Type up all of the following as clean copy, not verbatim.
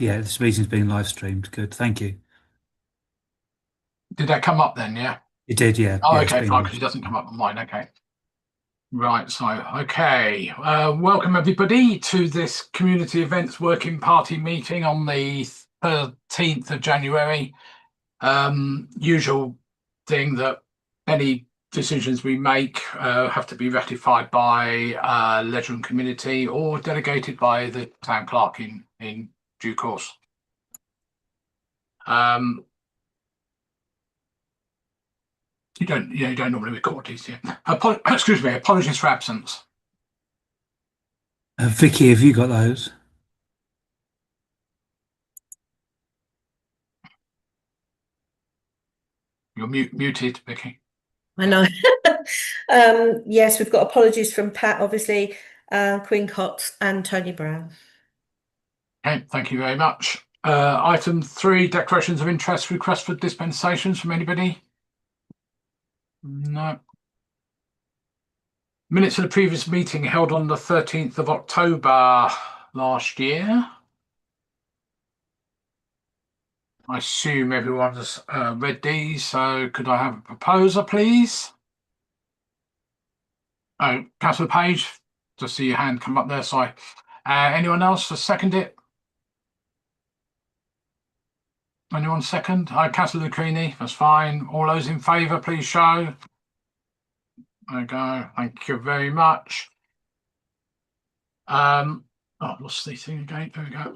Yeah, this meeting's being live streamed. Good, thank you. Did that come up then? Yeah. It did, yeah. Oh, Yeah, okay, fine, because it doesn't come up on mine. Okay. Right, so, okay. Welcome everybody to this community events working party meeting on the 13th of January. Usual thing that any decisions we make have to be ratified by leisure and community or delegated by the town clerk in due course. You don't normally record these, yeah. Excuse me, apologies for absence. Vicky, have you got those? You're muted, Vicky. I know. Yes, we've got apologies from Pat, obviously, Queen Cox and Tony Brown. Okay, thank you very much. Item 3, declarations of interest, request for dispensations from anybody? No. Minutes of the previous meeting held on the 13th of October last year. I assume everyone's read these, so could I have a proposer, please? Oh, Councillor Page, just see your hand come up there, sorry. Anyone else to second it? Anyone second? Councillor Lucchini, that's fine. All those in favour, please show. There we go. Thank you very much. I lost the thing again. There we go.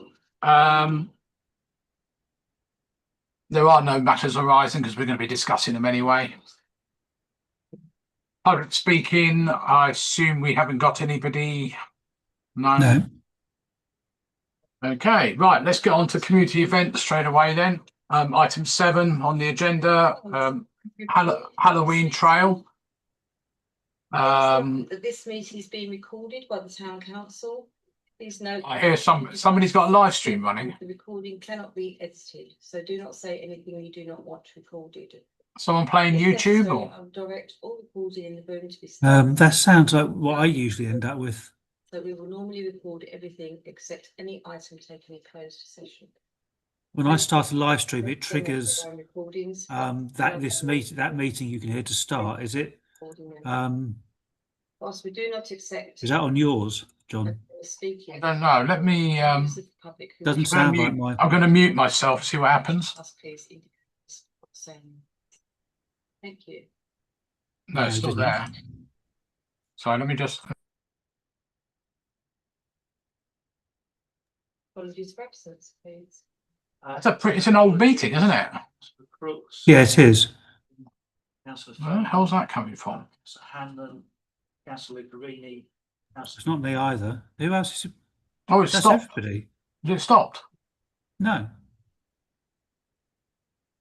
There are no matters arising because we're going to be discussing them anyway. Public speaking, I assume we haven't got anybody. No. Okay, right. Let's get on to community events straight away then. Item 7 on the agenda, Halloween trail. This meeting is being recorded by the town council. Please note. I hear somebody's got a live stream running. The recording cannot be edited, so do not say anything you do not want recorded. Someone playing YouTube or? I'll direct all recording in the room to be stopped. That sounds like what I usually end up with. So we will normally record everything except any item taken in closed session. When I start a live stream, it triggers that meeting you can hear to start. Is it? Whilst we do not accept. Is that on yours, John? I don't know. Let me. Doesn't sound like mine. I'm going to mute myself. See what happens. Thank you. No, it's still there. So let me just. Apologies for absence, please. It's an old meeting, isn't it? Yeah, it is. Where the hell's that coming from? It's not me either. Who else is? Oh, it's stopped. Everybody. Is it stopped? No.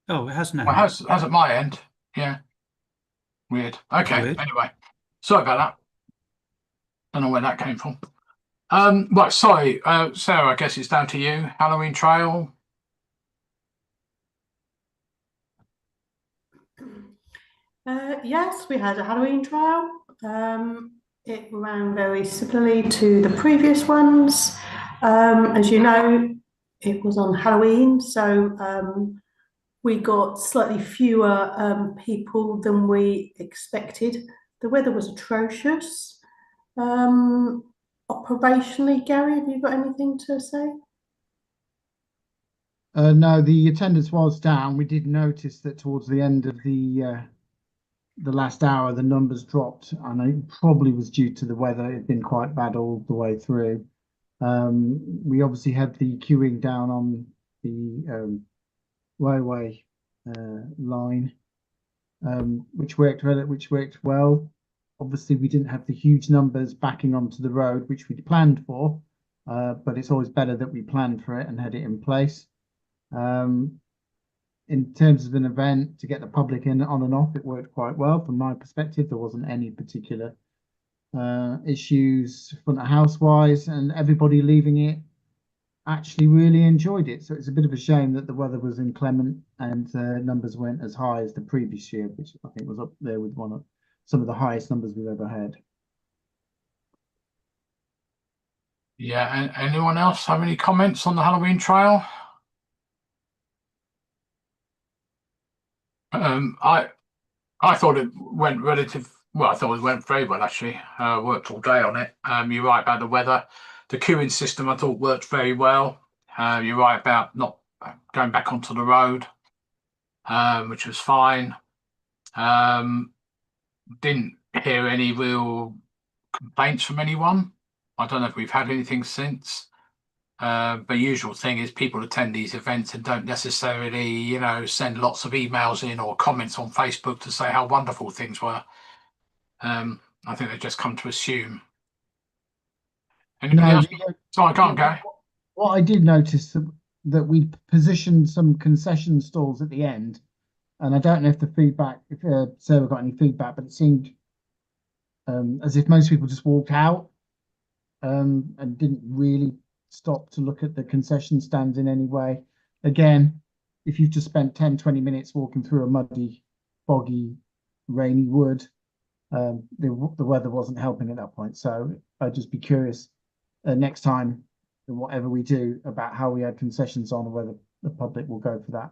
Oh, it has now. Well, it has at my end. Yeah. Weird. Okay. Weird. Anyway, sorry about that. Don't know where that came from. Right. Sorry, Sarah. I guess it's down to you. Halloween trail. Yes, we had a Halloween trail. It ran very similarly to the previous ones. As you know, it was on Halloween, so we got slightly fewer people than we expected. The weather was atrocious. Operationally, Gary, have you got anything to say? No, the attendance was down. We did notice that towards the end of the last hour, the numbers dropped, and it probably was due to the weather. It had been quite bad all the way through. We obviously had the queuing down on the railway line, which worked well. Obviously, we didn't have the huge numbers backing onto the road, which we'd planned for, but it's always better that we planned for it and had it in place. In terms of an event to get the public in on and off, it worked quite well from my perspective. There wasn't any particular issues front of house wise, and everybody leaving it actually really enjoyed it. So it's a bit of a shame that the weather was inclement and numbers weren't as high as the previous year, which I think was up there with some of the highest numbers we've ever had. Yeah, and anyone else have any comments on the Halloween trail? I thought it went well. I thought it went very well actually. Worked all day on it. You're right about the weather. The queuing system I thought worked very well. You're right about not going back onto the road, which was fine. Didn't hear any real complaints from anyone. I don't know if we've had anything since. The usual thing is people attend these events and don't necessarily, send lots of emails in or comments on Facebook to say how wonderful things were. I think they just come to assume. Anybody else? Sorry, I can't go. What I did notice that we positioned some concession stalls at the end, and I don't know if Sarah got any feedback, but it seemed as if most people just walked out and didn't really stop to look at the concession stands in any way. Again, if you've just spent 10-20 minutes walking through a muddy, foggy, rainy wood, the weather wasn't helping at that point. So I'd just be curious next time, whatever we do, about how we add concessions on, or whether the public will go for that.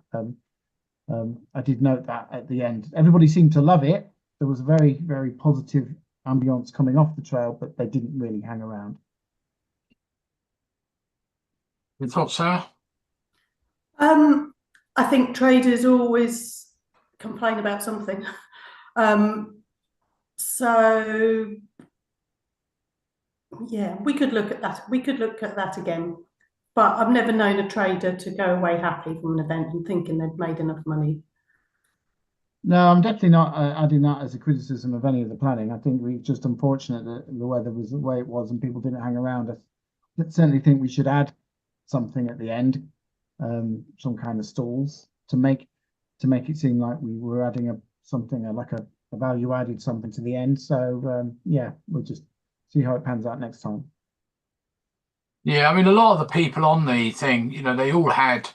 I did note that at the end, everybody seemed to love it. There was a very, very positive ambience coming off the trail, but they didn't really hang around. Your thoughts, Sarah? I think traders always complain about something. So yeah, we could look at that. We could look at that again. But I've never known a trader to go away happy from an event and thinking they'd made enough money. No, I'm definitely not adding that as a criticism of any of the planning. I think we're just unfortunate that the weather was the way it was and people didn't hang around. I certainly think we should add something at the end, some kind of stalls to make it seem like we were adding something like a value added something to the end. So yeah, we'll just see how it pans out next time. Yeah, I mean, a lot of the people on the thing, they all had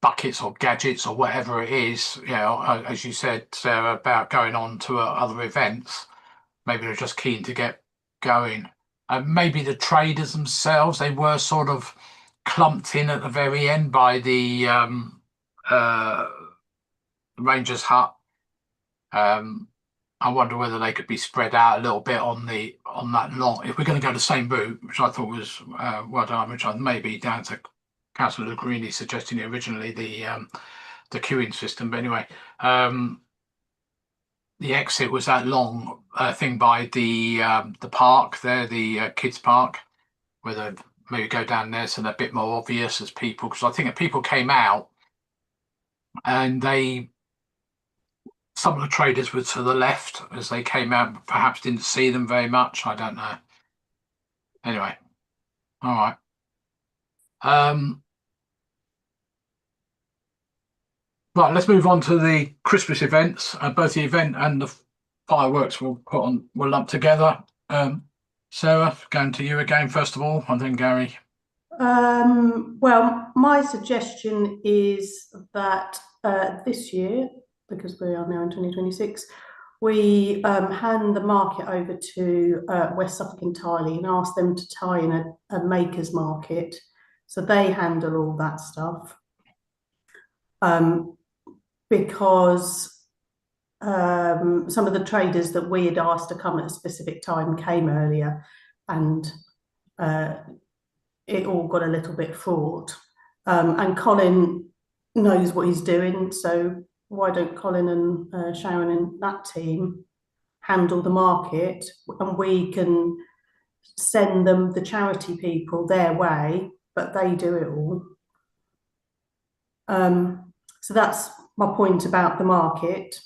buckets or gadgets or whatever it is, as you said, Sarah, about going on to other events. Maybe they're just keen to get going. Maybe the traders themselves, they were sort of clumped in at the very end by the Rangers Hut. I wonder whether they could be spread out a little bit on that lot. If we're going to go the same route, which I thought was well done, which I maybe down to Councillor Greeny suggesting originally the queuing system. But anyway, the exit was that long thing by the park there, the kids park, where they maybe go down there so they're a bit more obvious as people, because I think if people came out and some of the traders were to the left as they came out, perhaps didn't see them very much. I don't know. Anyway, all right. Right, let's move on to the Christmas events. Both the event and the fireworks were lumped together. Sarah, going to you again first of all, and then Gary. Well, my suggestion is that this year, because we are now in 2026, we hand the market over to West Suffolk entirely and ask them to tie in a makers market, so they handle all that stuff. Because some of the traders that we had asked to come at a specific time came earlier, and it all got a little bit fraught. And Colin knows what he's doing, so why don't Colin and Sharon and that team handle the market, and we can send them the charity people their way, but they do it all. So that's my point about the market.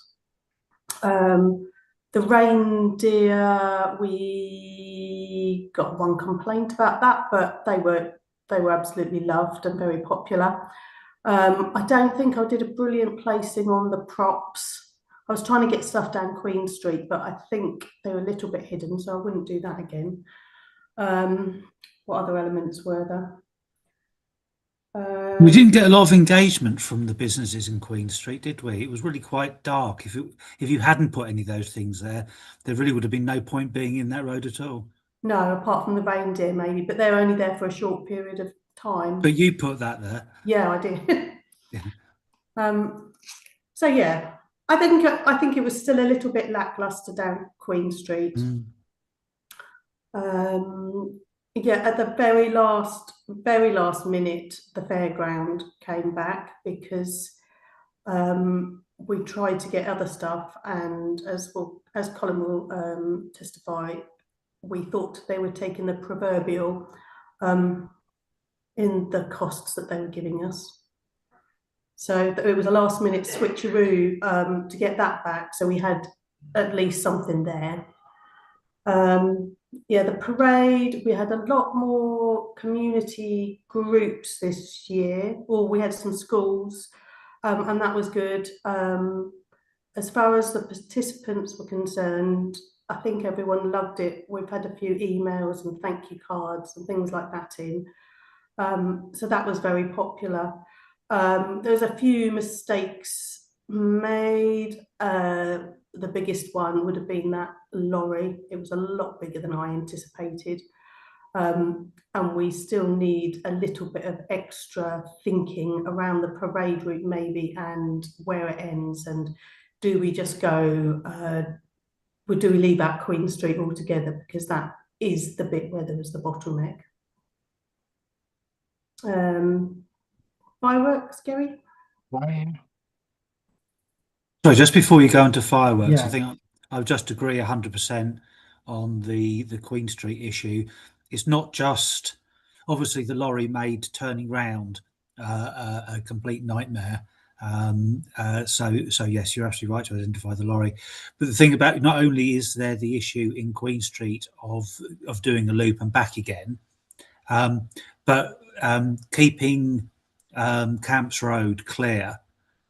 The reindeer, we got one complaint about that, but they were absolutely loved and very popular. I don't think I did a brilliant placing on the props. I was trying to get stuff down Queen Street, but I think they were a little bit hidden, so I wouldn't do that again. What other elements were there? We didn't get a lot of engagement from the businesses in Queen Street, did we? It was really quite dark. If you hadn't put any of those things there really would have been no point being in that road at all. No, apart from the reindeer maybe, but they're only there for a short period of time. But you put that there. Yeah, I did. Yeah. So yeah, I think it was still a little bit lackluster down Queen Street. Yeah, at the very last minute, the fairground came back because we tried to get other stuff, and as Colin will testify, we thought they were taking the proverbial in the costs that they were giving us. So it was a last minute switcheroo to get that back. So we had at least something there. Yeah, the parade, we had a lot more community groups this year. Well, we had some schools, and that was good. As far as the participants were concerned, I think everyone loved it. We've had a few emails and thank you cards and things like that in. So that was very popular. There's a few mistakes made. The biggest one would have been that lorry. It was a lot bigger than I anticipated. And we still need a little bit of extra thinking around the parade route maybe, and where it ends, and do we just go, do we leave out Queen Street altogether, because that is the bit where there was the bottleneck. Fireworks, Gary? So just before you go into fireworks, Yeah. I think I would just agree 100% on the Queen Street issue. It's not just, obviously the lorry made turning round a complete nightmare. So yes, you're absolutely right to identify the lorry. But the thing about, not only is there the issue in Queen Street of doing a loop and back again, but keeping Camps Road clear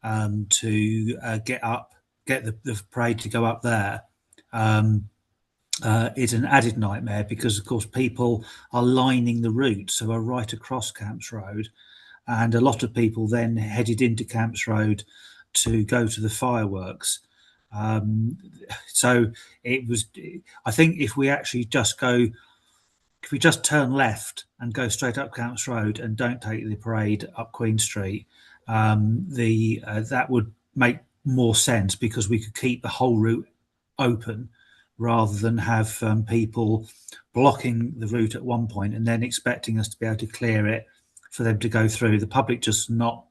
to get the parade to go up there is an added nightmare, because of course people are lining the route, so are right across Camps Road, and a lot of people then headed into Camps Road to go to the fireworks. So it was, I think if we just turn left and go straight up Camps Road and don't take the parade up Queen Street, that would make more sense, because we could keep the whole route open rather than have people blocking the route at one point and then expecting us to be able to clear it for them to go through. The public just not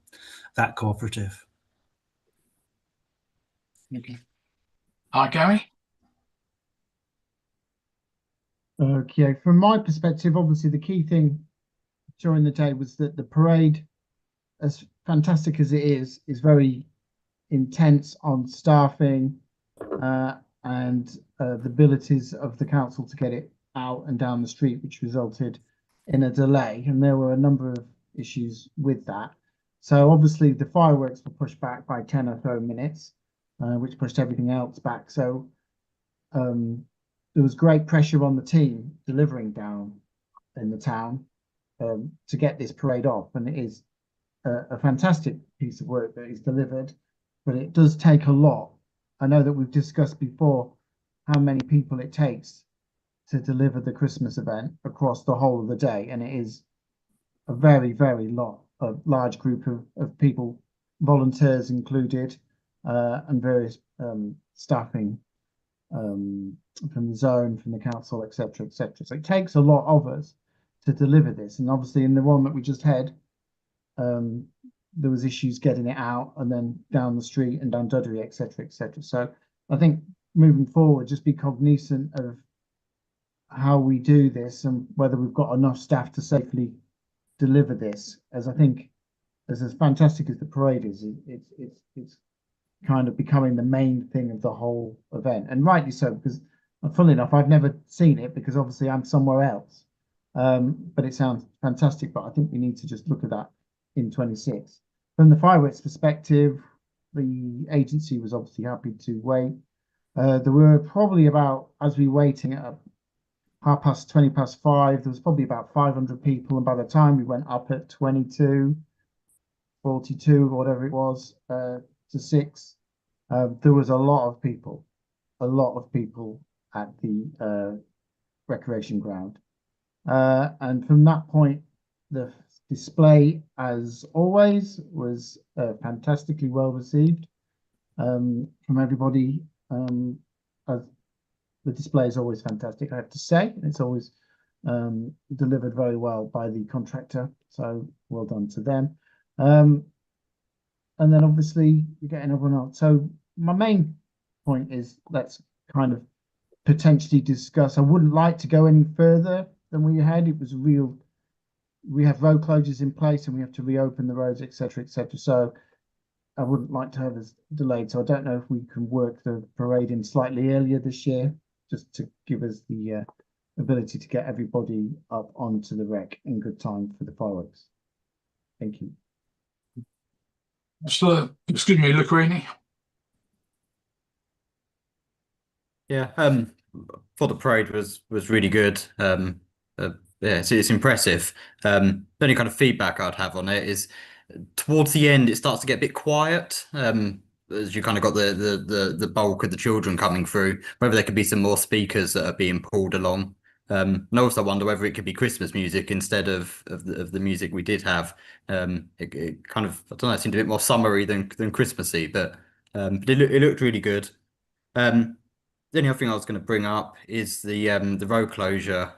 that cooperative. Okay. Hi, Gary. Okay, from my perspective, obviously the key thing during the day was that the parade, as fantastic as it is very intense on staffing and the abilities of the council to get it out and down the street, which resulted in a delay. And there were a number of issues with that. So obviously the fireworks were pushed back by 10 or so minutes, which pushed everything else back. So there was great pressure on the team delivering down in the town to get this parade off. And it is a fantastic piece of work that is delivered, but it does take a lot. I know that we've discussed before how many people it takes to deliver the Christmas event across the whole of the day, and it is a very, very large group of people, volunteers included, and various staffing from the zone, from the council, etc., etc. So it takes a lot of us to deliver this, and obviously in the one that we just had, there was issues getting it out and then down the street and down Dudley, etc., etc. So I think moving forward, just be cognizant of how we do this and whether we've got enough staff to safely deliver this. As I think, as fantastic as the parade is, it's kind of becoming the main thing of the whole event, and rightly so, because funnily enough, I've never seen it because obviously I'm somewhere else. But it sounds fantastic. But I think we need to just look at that in 26. From the fireworks perspective, the agency was obviously happy to wait. There were probably about, as we were waiting at 20 past 5, there was probably about 500 people, and by the time we went up at 22, 42, whatever it was, to 6, there was a lot of people at the recreation ground. And from that point, the display, as always, was fantastically well received. from everybody. The display is always fantastic, I have to say. It's always delivered very well by the contractor, so well done to them. And then obviously you're getting everyone else. So my main point is let's kind of potentially discuss. I wouldn't like to go any further than we had. It was we have road closures in place and we have to reopen the roads, etc., etc. So I wouldn't like to have us delayed. So I don't know if we can work the parade in slightly earlier this year, just to give us the ability to get everybody up onto the wreck in good time for the fireworks. Thank you. So, excuse me, Luccarini. Yeah, thought the parade was really good. Yeah, it's impressive. The only kind of feedback I'd have on it is towards the end it starts to get a bit quiet. As you kind of got the bulk of the children coming through, whether there could be some more speakers that are being pulled along. And I also wonder whether it could be Christmas music instead of the music we did have. It kind of, I don't know, it seemed a bit more summery than Christmassy, but it looked really good. The only other thing I was going to bring up is the road closure,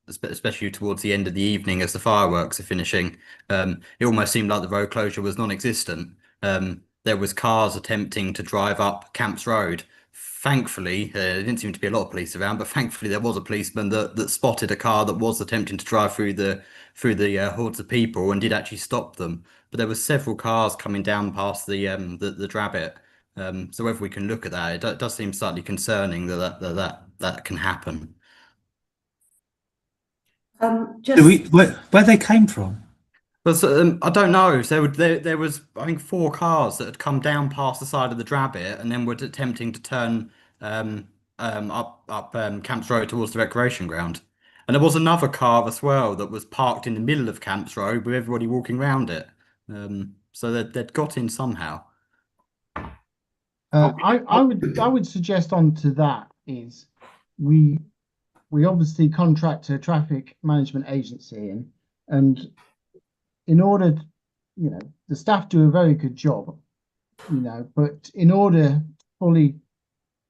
especially towards the end of the evening as the fireworks are finishing. It almost seemed like the road closure was non-existent. There was cars attempting to drive up Camps Road. Thankfully, there didn't seem to be a lot of police around, but thankfully there was a policeman that spotted a car that was attempting to drive through the hordes of people and did actually stop them. But there were several cars coming down past the Drabbit. So whether we can look at that, it does seem slightly concerning that can happen. Where they came from? Well, I don't know. So there was, I think, 4 cars that had come down past the side of the Drabbit and then were attempting to turn up Camps Road towards the recreation ground. And there was another car as well that was parked in the middle of Camps Road with everybody walking around it. So they'd got in somehow. I would suggest onto that is we obviously contract a traffic management agency and in order to, the staff do a very good job, but in order to fully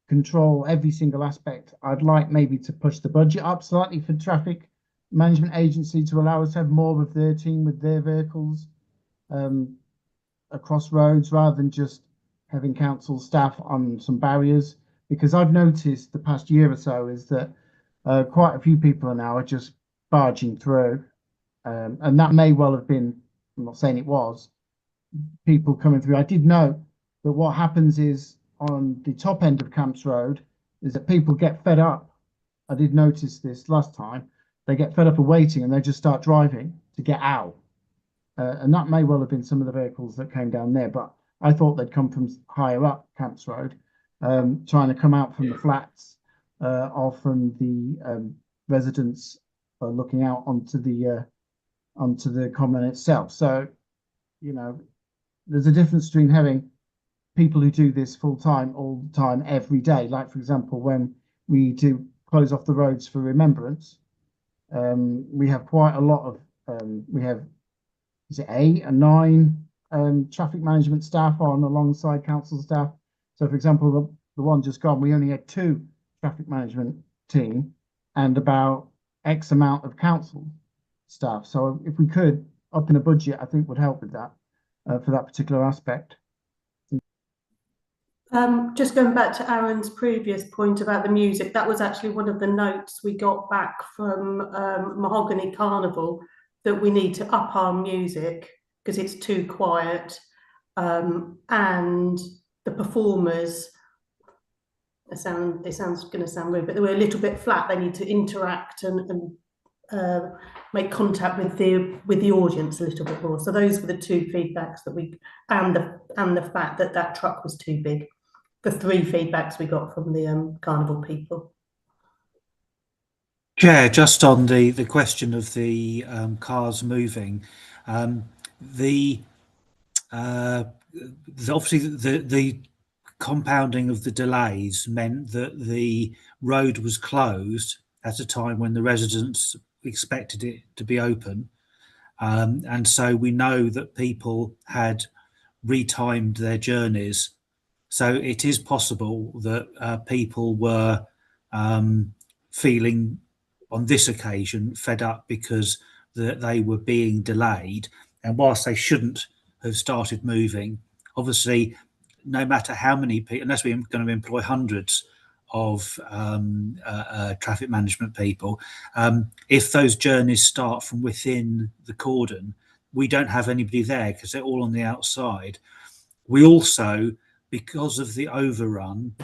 control every single aspect, I'd like maybe to push the budget up slightly for traffic management agency to allow us to have more of their team with their vehicles across roads rather than just having council staff on some barriers, because I've noticed the past year or so is that quite a few people are just barging through, and that may well have been, I'm not saying it was, people coming through. I did know that what happens is on the top end of Camps Road is that people get fed up. I did notice this last time. They get fed up of waiting and they just start driving to get out. And that may well have been some of the vehicles that came down there, but I thought they'd come from higher up Camps Road, trying to come out from the flats or from the residents looking out onto the common itself. So, there's a difference between having people who do this full time, all the time, every day. Like, for example, when we do close off the roads for Remembrance, we have quite a lot of, we have, is it 8 and 9 traffic management staff on alongside council staff. So, for example, the one just gone, we only had 2 traffic management team and about X amount of council staff. So if we could up in a budget, I think would help with that for that particular aspect. Just going back to Aaron's previous point about the music, that was actually one of the notes we got back from Mahogany Carnival, that we need to up our music because it's too quiet, and the performers, it sounds going to sound rude, but they were a little bit flat. They need to interact and make contact with the audience a little bit more. So those were the 2 feedbacks that we, and the fact that truck was too big. The 3 feedbacks we got from the carnival people. Chair, just on the question of the cars moving, obviously the compounding of the delays meant that the road was closed at a time when the residents expected it to be open, and so we know that people had retimed their journeys So it is possible that people were feeling on this occasion fed up because they were being delayed. And whilst they shouldn't have started moving, obviously, no matter how many people, unless we're going to employ hundreds of traffic management people, if those journeys start from within the cordon, we don't have anybody there because they're all on the outside. We also, because of the overrun,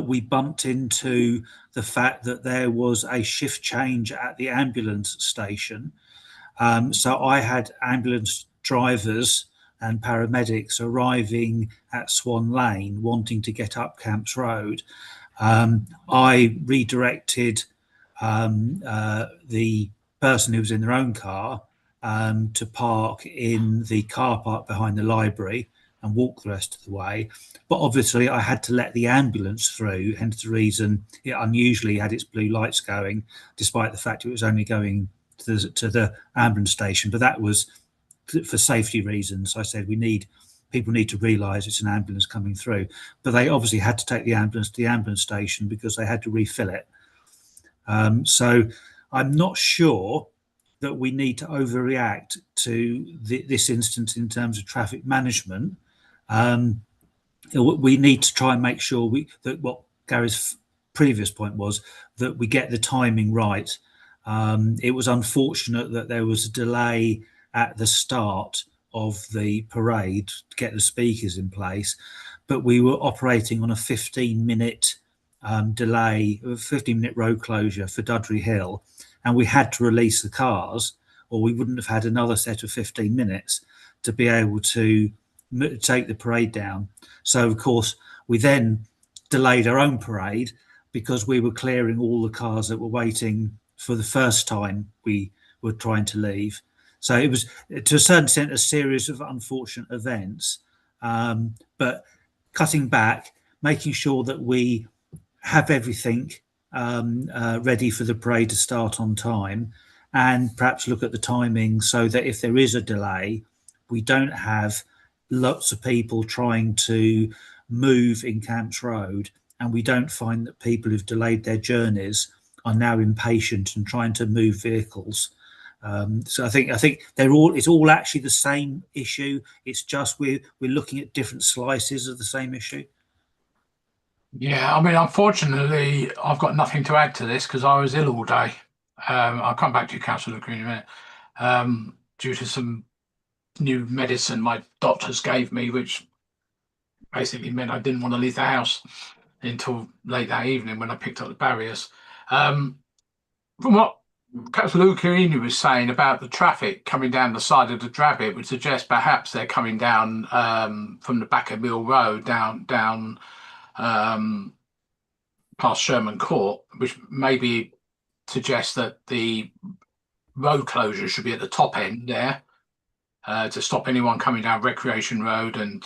we bumped into the fact that there was a shift change at the ambulance station. So I had ambulance drivers and paramedics arriving at Swan Lane wanting to get up Camps Road. I redirected the person who was in their own car to park in the car park behind the library and walk the rest of the way. But obviously I had to let the ambulance through, hence the reason it unusually had its blue lights going, despite the fact it was only going to the ambulance station. But that was for safety reasons. I said people need to realise it's an ambulance coming through. But they obviously had to take the ambulance to the ambulance station because they had to refill it. So I'm not sure that we need to overreact to this instance in terms of traffic management. We need to try and make sure that what Gary's previous point was that we get the timing right. It was unfortunate that there was a delay at the start of the parade to get the speakers in place, but we were operating on a 15-minute delay, a 15-minute road closure for Dudley Hill, and we had to release the cars, or we wouldn't have had another set of 15 minutes to be able to take the parade down. So, of course, we then delayed our own parade because we were clearing all the cars that were waiting for the first time we were trying to leave. So it was, to a certain extent, a series of unfortunate events. But cutting back, making sure that we have everything ready for the parade to start on time, and perhaps look at the timing so that if there is a delay, we don't have lots of people trying to move in Camps Road, and we don't find that people who've delayed their journeys are now impatient and trying to move vehicles. So I think it's all actually the same issue. It's just we're looking at different slices of the same issue. Yeah, I mean, unfortunately, I've got nothing to add to this because I was ill all day. I'll come back to you, Councillor Green, in a minute. Due to some new medicine my doctors gave me, which basically meant I didn't want to leave the house until late that evening when I picked up the barriers. From what Councillor Lucarini was saying about the traffic coming down the side of the Drab, it would suggest perhaps they're coming down from the back of Mill Road down past Sherman Court, which maybe suggests that the road closure should be at the top end there to stop anyone coming down Recreation Road and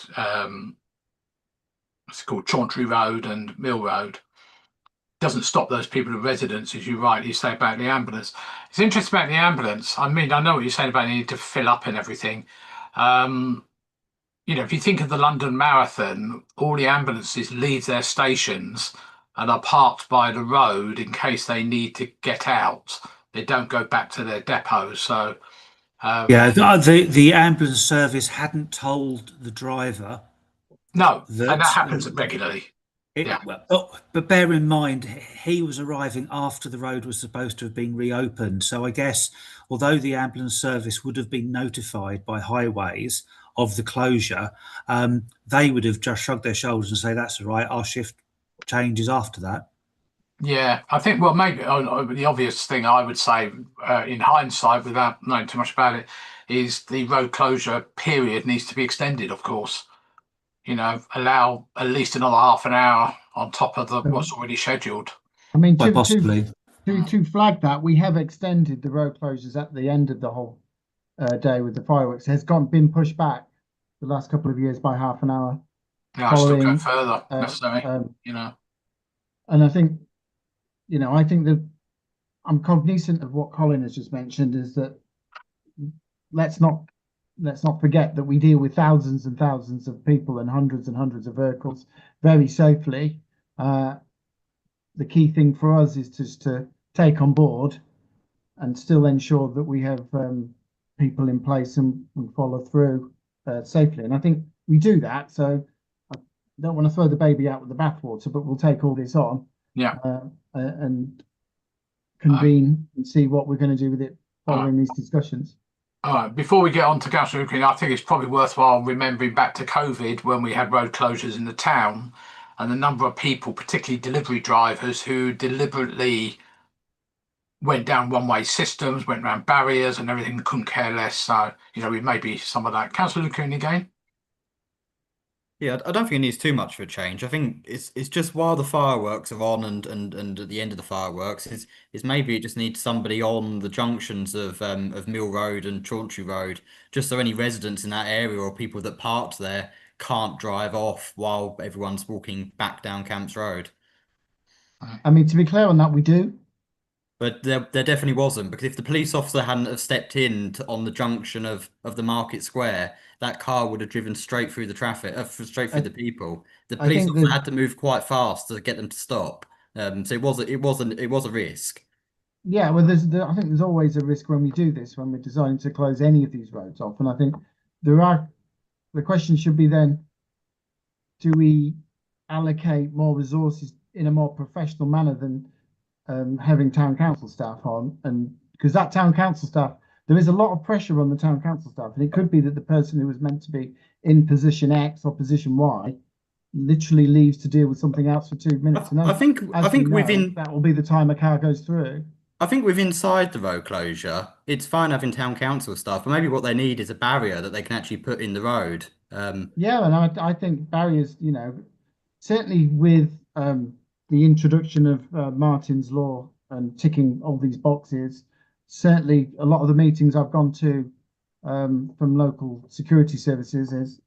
it's called Chauntry Road and Mill Road. Doesn't stop those people in residence, as you rightly say about the ambulance. It's interesting about the ambulance. I mean, I know what you're saying about needing to fill up and everything. You know, if you think of the London Marathon, all the ambulances leave their stations and are parked by the road in case they need to get out. They don't go back to their depots. So yeah, the ambulance service hadn't told the driver. No, and that happens regularly. Yeah. But bear in mind, he was arriving after the road was supposed to have been reopened. So I guess, although the ambulance service would have been notified by Highways of the closure, they would have just shrugged their shoulders and say, that's all right, our shift changes after that. Yeah, I think, well, maybe the obvious thing I would say in hindsight, without knowing too much about it, is the road closure period needs to be extended, of course. You know, allow at least another half an hour on top of what's already scheduled. I mean, Quite possibly. to flag that, we have extended the road closures at the end of the whole day with the fireworks. It has been pushed back the last couple of years by half an hour. Yeah, I still go further, necessarily, you know. And I think, you know, that I'm cognizant of what Colin has just mentioned, is that let's not let's not forget that we deal with thousands and thousands of people and hundreds of vehicles very safely. The key thing for us is just to take on board and still ensure that we have people in place and follow through safely. And I think we do that. So I don't want to throw the baby out with the bathwater, but we'll take all this on, and convene and see what we're going to do with it following these discussions. All right, before we get on to Councillor Lukin, I think it's probably worthwhile remembering back to COVID when we had road closures in the town and the number of people, particularly delivery drivers, who deliberately went down one-way systems, went around barriers and everything, couldn't care less. So, we maybe some of that. Councillor Lukin again? Yeah, I don't think it needs too much of a change. I think it's just while the fireworks are on and at the end of the fireworks is maybe it just needs somebody on the junctions of Mill Road and Chauncey Road, just so any residents in that area or people that parked there can't drive off while everyone's walking back down Camps Road. I mean, to be clear on that, we do. But there definitely wasn't, because if the police officer hadn't have stepped in on the junction of the Market Square, that car would have driven straight through the traffic, straight through the people. The I police think officer had to move quite fast to get them to stop. So it was a risk. Yeah, well, I think there's always a risk when we do this, when we're deciding to close any of these roads off. And I think the question should be then, do we allocate more resources in a more professional manner than having town council staff on? And because that town council staff, there is a lot of pressure on the town council staff, and it could be that the person who was meant to be in position X or position Y literally leaves to deal with something else for 2 minutes. And I think within that will be the time a car goes through. I think with inside the road closure, it's fine having town council staff, but maybe what they need is a barrier that they can actually put in the road. Yeah, and I think barriers, certainly with the introduction of Martin's Law and ticking all these boxes, certainly a lot of the meetings I've gone to from local security services has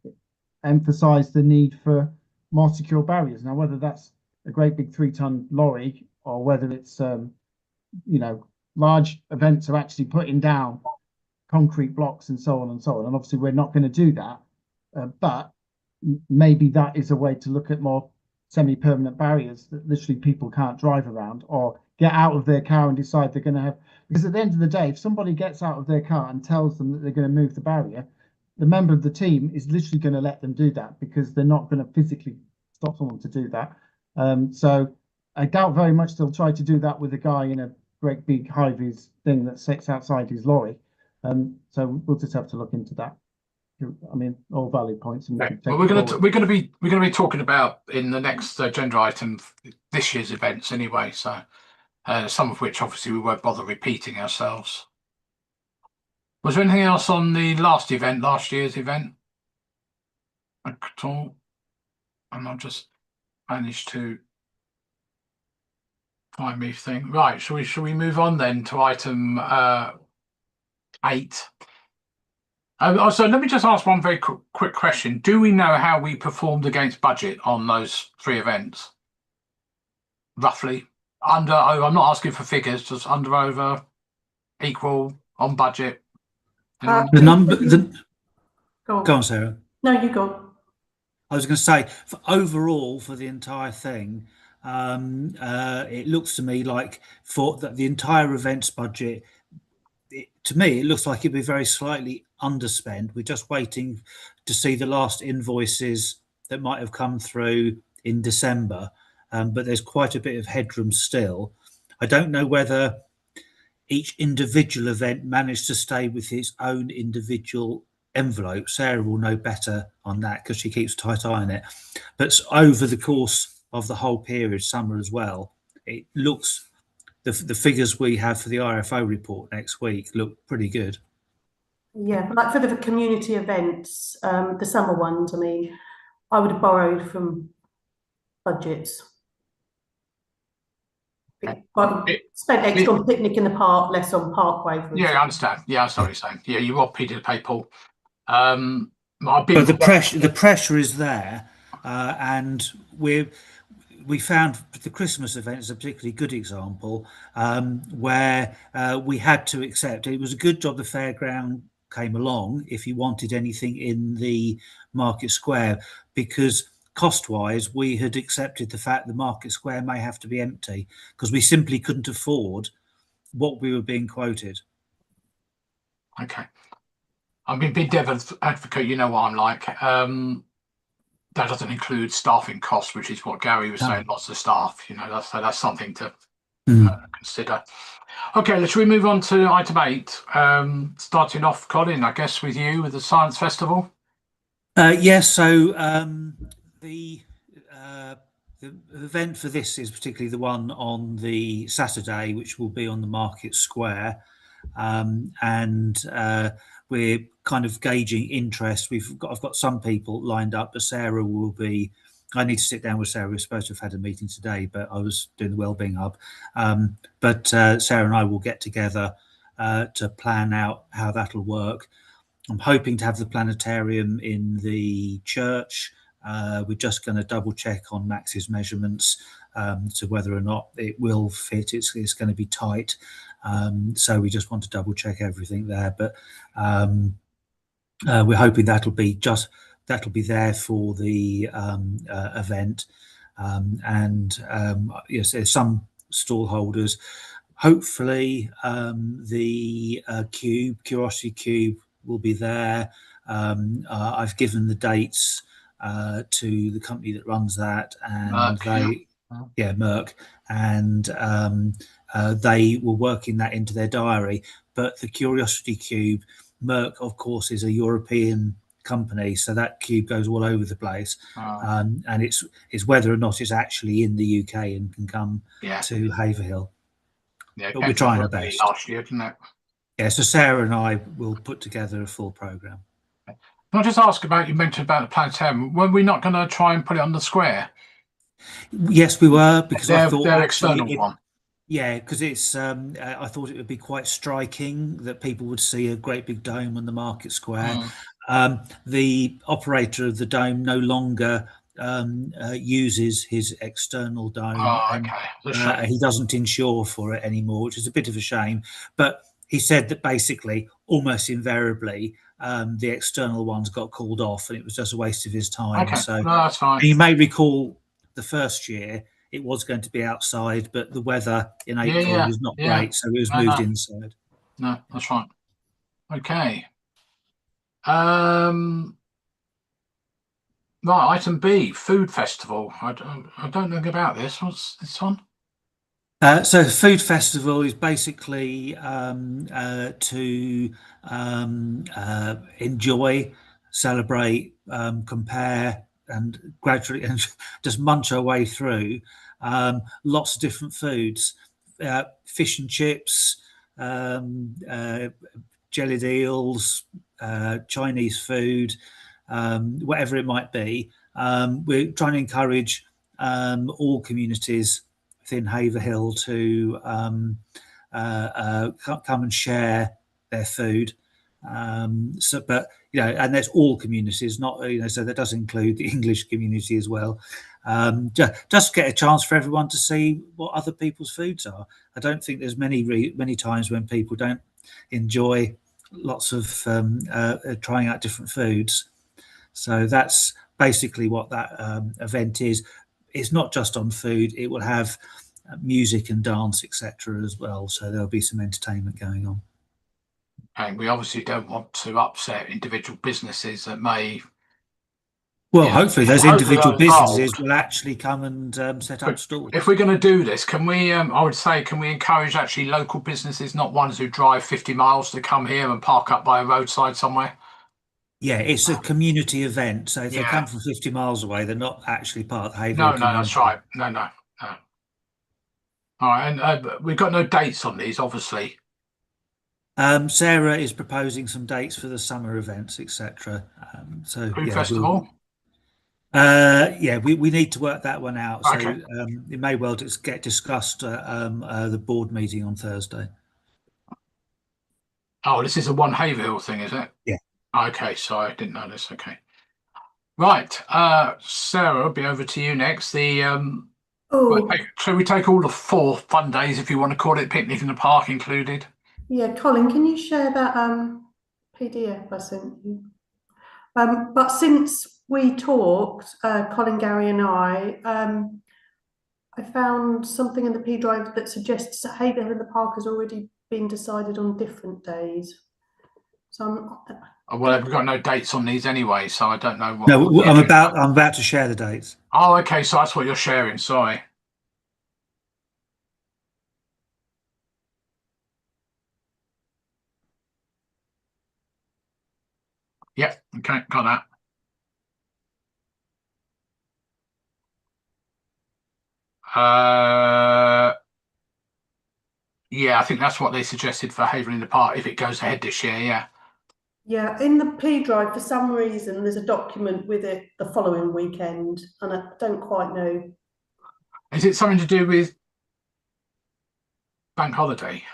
emphasised the need for more secure barriers. Now, whether that's a great big 3-ton lorry or whether it's large events are actually putting down concrete blocks and so on and so on. And obviously we're not going to do that, but maybe that is a way to look at more semi-permanent barriers that literally people can't drive around or get out of their car and decide they're going to have, because at the end of the day, if somebody gets out of their car and tells them that they're going to move the barrier, the member of the team is literally going to let them do that because they're not going to physically stop someone to do that. So I doubt very much they'll try to do that with a guy in a great big high-vis thing that sits outside his lorry. So we'll just have to look into that. I mean, all valid points. And well, we're going to be talking about in the next agenda item this year's events anyway. So some of which obviously we won't bother repeating ourselves. Was there anything else on the last year's event at all? And I've just managed to find me thing. Right, shall we move on then to item 8? So let me just ask one very quick question. Do we know how we performed against budget on those 3 events? Roughly? I'm not asking for figures, just under, over, equal, on budget. The number. Go on, Sarah. No, you go. I was going to say, overall for the entire thing, it looks to me like for the entire events budget, to me, it looks like it'd be very slightly underspent. We're just waiting to see the last invoices that might have come through in December, but there's quite a bit of headroom still. I don't know whether each individual event managed to stay with its own individual envelope. Sarah will know better on that because she keeps a tight eye on it. But over the course of the whole period, summer as well, it looks, the figures we have for the RFO report next week look pretty good. Yeah, but like for the community events, the summer ones, I mean, I would have borrowed from budgets. Spent extra on picnic in the park, less on parkway. Yeah, I understand. Yeah, I see what you're saying. Yeah, you are Peter to pay Paul. But the pressure is there, and we found the Christmas event is a particularly good example where we had to accept it was a good job the fairground came along if you wanted anything in the market square, because cost-wise, we had accepted the fact the market square may have to be empty because we simply couldn't afford what we were being quoted. Okay. I mean, big devil's advocate, you know what I'm like. That doesn't include staffing costs, which is what Gary was saying. Lots of staff, you know, that's something to consider. Okay, let's move on to item 8. Starting off, Colin, I guess with you with the Science Festival. Yes, so the event for this is particularly the one on the Saturday, which will be on the Market Square, and we're kind of gauging interest. I've got some people lined up, but Sarah will be. I need to sit down with Sarah. We're supposed to have had a meeting today, but I was doing the Wellbeing Hub. But Sarah and I will get together to plan out how that'll work. I'm hoping to have the planetarium in the church. We're just going to double check on Max's measurements to whether or not it will fit. It's going to be tight. So we just want to double check everything there. But we're hoping that'll be there for the event. Yes, there's some stall holders. Hopefully the Curiosity Cube will be there. I've given the dates to the company that runs that, and Merck, and they were working that into their diary. But the Curiosity Cube, Merck, of course, is a European company, so that cube goes all over the place. And it's whether or not it's actually in the UK and can come to Haverhill. Yeah, but we're trying our best. Last year, didn't it? Yeah, so Sarah and I will put together a full programme. Can I just ask you mentioned about the planetarium, were we not going to try and put it on the square? Yes, we were, because I thought their external one. Yeah, because it's I thought it would be quite striking that people would see a great big dome on the Market Square. The operator of the dome no longer uses his external dome. He doesn't insure for it anymore, which is a bit of a shame. But he said that basically, almost invariably, the external ones got called off, and it was just a waste of his time. So that's fine. You may recall the first year it was going to be outside, but the weather in April was not great, so it was moved inside. No, that's right. Okay. Right, item B, food festival. I don't know about this. What's this one? So the food festival is basically to enjoy, celebrate, compare, and gradually and just munch our way through lots of different foods, fish and chips, jellied eels, Chinese food, whatever it might be. We're trying to encourage all communities within Haverhill to come and share their food. But and there's all communities, not so that does include the English community as well. Just get a chance for everyone to see what other people's foods are. I don't think there's many times when people don't enjoy lots of trying out different foods. So that's basically what that event is. It's not just on food, it will have music and dance, etc. as well, so there'll be some entertainment going on. And we obviously don't want to upset individual businesses that may hopefully those individual businesses will actually come and set up stalls. If we're going to do this, can we I would say, can we encourage actually local businesses, not ones who drive 50 miles to come here and park up by a roadside somewhere? Yeah, it's a community event, so if they come from 50 miles away, they're not actually part of the Haverhill No, community. that's right. No. All right, and we've got no dates on these, obviously. Sarah is proposing some dates for the summer events, etc. Food festival? We need to work that one out. So Okay. It may well just get discussed at the board meeting on Thursday. Oh, this is a One Haverhill thing, is it? Yeah. Okay, sorry, I didn't know this. Okay. Right, Sarah, I'll be over to you next. Shall we take all the 4 fun days, if you want to call it, picnic in the park included? Yeah, Colin, can you share that PDF I sent you. But since we talked, Colin, Gary, and I found something in the P drive that suggests that Haverhill in the Park has already been decided on different days. So Well, we've got no dates on these anyway, so I don't know what. No, I'm about to share the dates. Oh, okay. So that's what you're sharing. Sorry. Yep. Okay. Got that. Yeah, I think that's what they suggested for Haverhill in the Park if it goes ahead this year. Yeah. yeah, in the P drive, for some reason, there's a document with it the following weekend, and I don't quite know. Is it something to do with bank holiday?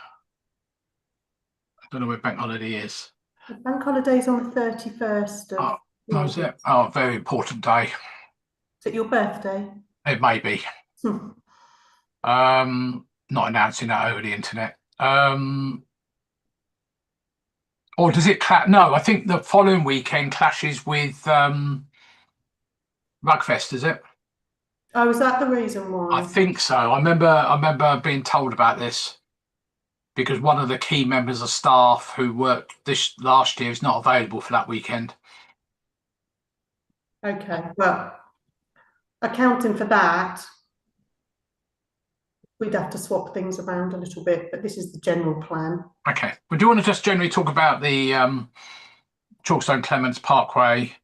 I don't know where bank holiday is. The bank holiday's on the 31st of Oh, that was it. August. Oh, very important day. Is it your birthday? It may be. Hmm. Not announcing that over the internet. Or does it clash? No, I think the following weekend clashes with Rugfest, is it? Oh, is that the reason why? I think so. I remember being told about this because one of the key members of staff who worked this last year is not available for that weekend. Okay, well, accounting for that, we'd have to swap things around a little bit, but this is the general plan. Okay. Well, do you want to just generally talk about the Chalkstone Clements Parkway?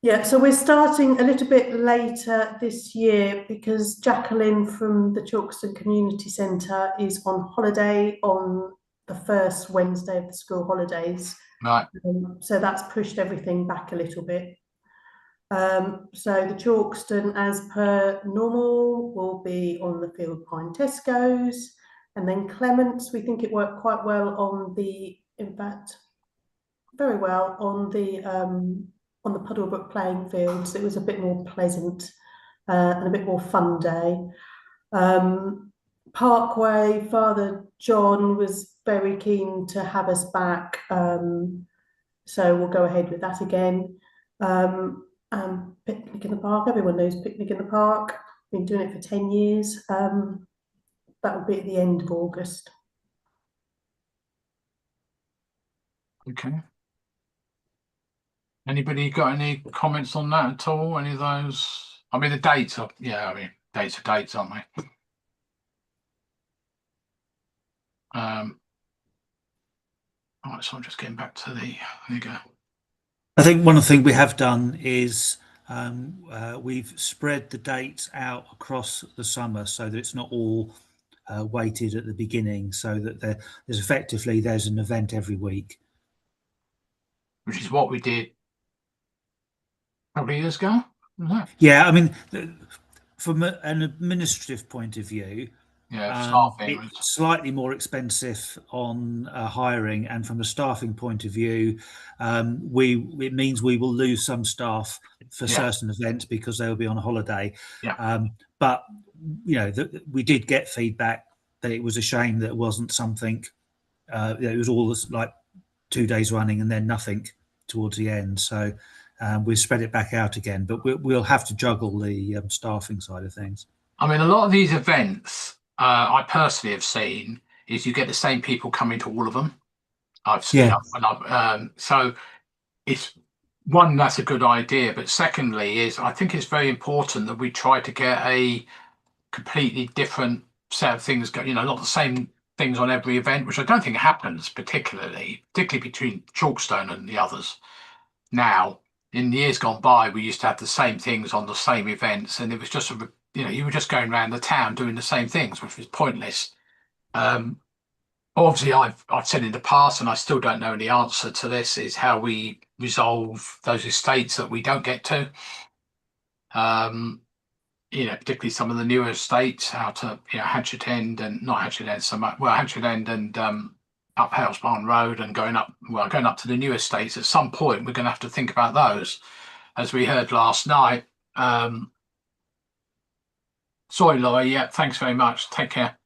Yeah, so we're starting a little bit later this year because Jacqueline from the Chalkstone Community Centre is on holiday on the first Wednesday of the school holidays. Right. So that's pushed everything back a little bit. So the Chalkstone, as per normal, will be on the Field Pine Tesco's, and then Clements, we think it worked quite well on the, in fact, very well on the Puddlebrook playing fields. It was a bit more pleasant and a bit more fun day. Parkway, Father John was very keen to have us back, so we'll go ahead with that again. Picnic in the Park, everyone knows Picnic in the Park. Been doing it for 10 years. That will be at the end of August. Okay. Anybody got any comments on that at all? Any of those? I mean, the dates are, yeah, I mean, dates are dates, aren't they? All right, so I'm just getting back to there you go. I think one of the things we have done is we've spread the dates out across the summer so that it's not all weighted at the beginning, so that there's an event every week. Which is what we did a couple of years ago. Yeah, I mean, from an administrative point of view, Yeah, staffing. it's slightly more expensive on hiring, and from a staffing point of view, it means we will lose some staff for certain events because they will be on a holiday. Yeah. But you know, we did get feedback that it was a shame that it wasn't something. It was all like 2 days running and then nothing towards the end. So we spread it back out again, but we'll have to juggle the staffing side of things. I mean, a lot of these events I personally have seen is you get the same people coming to all of them. I've seen, so it's one, that's a good idea, but secondly is I think it's very important that we try to get a completely different set of things going, not the same things on every event, which I don't think happens particularly between Chalkstone and the others. Now, in years gone by, we used to have the same things on the same events, and it was just you were just going around the town doing the same things, which was pointless. Obviously, I've said in the past, and I still don't know the answer to this, is how we resolve those estates that we don't get to. Particularly some of the newer estates out of Hatchet End, and not Hatchet End so much. Well, Hatchet End and up Hales Barn Road, and going up to the new estates. At some point, we're going to have to think about those, as we heard last night. Sorry, Laurie. Yeah, thanks very much. Take care.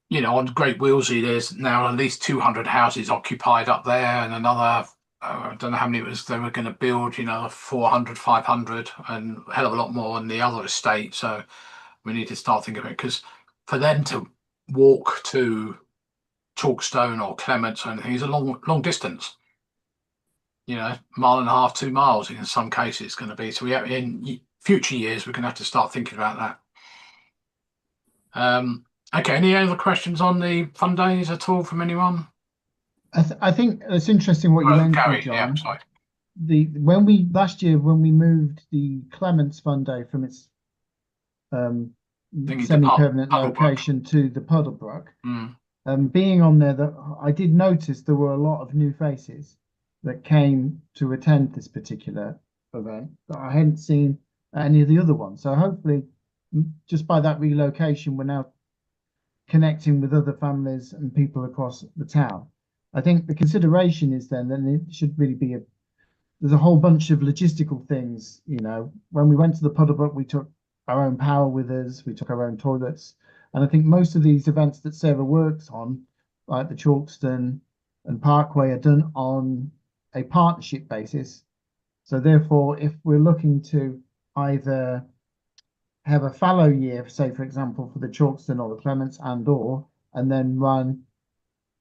you know, on Great Willsey, there's now at least 200 houses occupied up there, and another, I don't know how many it was they were going to build, you know, 400, 500, and a hell of a lot more on the other estate. So we need to start thinking of it, because for them to walk to Chalkstone or Clements or anything is a long distance. You know, 1.5 miles, 2 miles in some cases it's going to be. So we have, in future years, we're going to have to start thinking about that. Okay, any other questions on the fun days at all from anyone? I think it's interesting what you mentioned, Gary, John. yeah, sorry. When we last year when we moved the Clements Fun Day from its semi-permanent location to the Puddlebrook, being on there, that I did notice there were a lot of new faces that came to attend this particular event that I hadn't seen at any of the other ones. So hopefully, just by that relocation, we're now connecting with other families and people across the town. I think the consideration is then it should really be there's a whole bunch of logistical things. You know, when we went to the Puddlebrook, we took our own power with us, we took our own toilets. And I think most of these events that Sarah works on, like the Chalkstone and Parkway, are done on a partnership basis. So therefore, if we're looking to either have a fallow year, say, for example, for the Chalkstone or the Clements and then run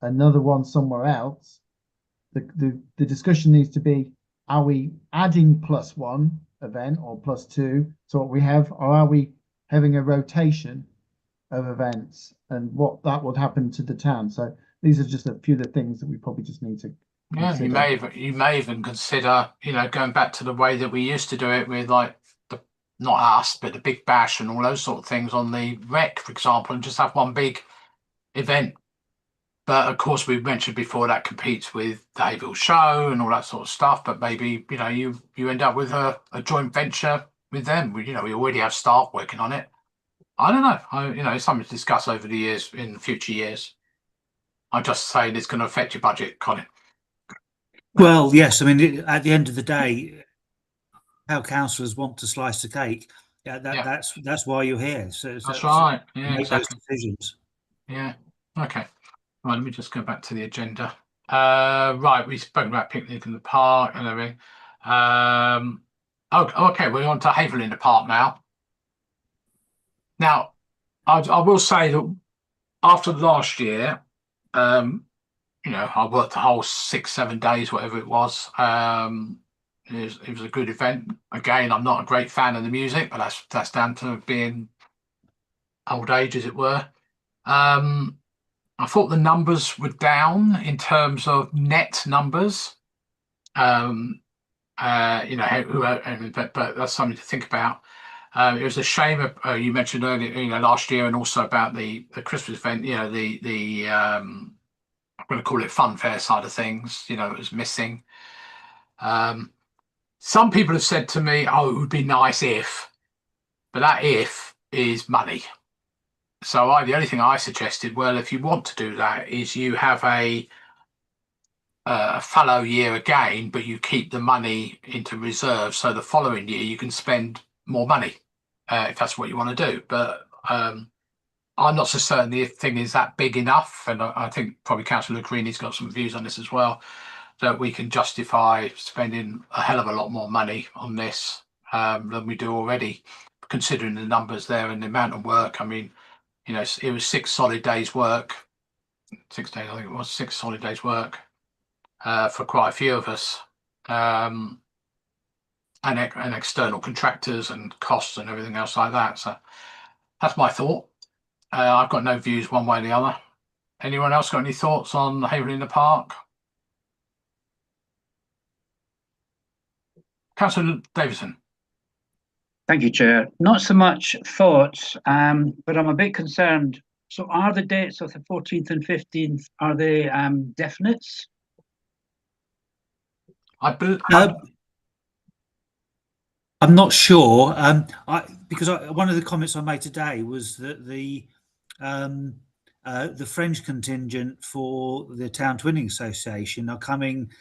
another one somewhere else, the discussion needs to be, are we adding +1 event or +2 to what we have, or are we having a rotation of events, and what that would happen to the town? So these are just a few of the things that we probably just need to consider. You may even consider, you know, going back to the way that we used to do it with, like, not us, but the Big Bash and all those sort of things on the Rec, for example, and just have one big event. But of course, we mentioned before that competes with the Haverhill show and all that sort of stuff. But maybe, you know, you end up with a joint venture with them. We already have staff working on it. I don't know. It's something to discuss over the years, in future years. I'm just saying it's going to affect your budget, Colin. Well, yes. I mean, at the end of the day, how councillors want to slice the cake. That's why you're here. So that's right. Yeah, make exactly. those decisions. Yeah. Okay. Right. Let me just go back to the agenda. Right. We spoke about picnic in the park and everything. Okay. We're on to Haverhill in the park now. Now, I will say that after last year, I worked the whole 6-7 days, whatever it was. It was a good event. Again, I'm not a great fan of the music, but that's down to being old age, as it were. I thought the numbers were down in terms of net numbers. But that's something to think about. It was a shame. You mentioned earlier, last year, and also about the Christmas event. I'm going to call it fun fair side of things. It was missing. Some people have said to me, "Oh, it would be nice if," but that if is money. So the only thing I suggested, well, if you want to do that, is you have a fallow year again, but you keep the money into reserve, so the following year you can spend more money, if that's what you want to do. But I'm not so certain the thing is that big enough, and I think probably Councillor Greeny's got some views on this as well, that we can justify spending a hell of a lot more money on this than we do already, considering the numbers there and the amount of work. I mean, it was 6 solid days work, 6 days, I think it was 6 solid days work for quite a few of us, and external contractors and costs and everything else like that. So that's my thought. I've got no views one way or the other. Anyone else got any thoughts on Haverhill in the Park? Councillor Davison. Thank you, Chair. Not so much thoughts, but I'm a bit concerned. So are the dates of the 14th and 15th, are they definites? I'm not sure. Because one of the comments I made today was that the French contingent for the Town Twinning Association are coming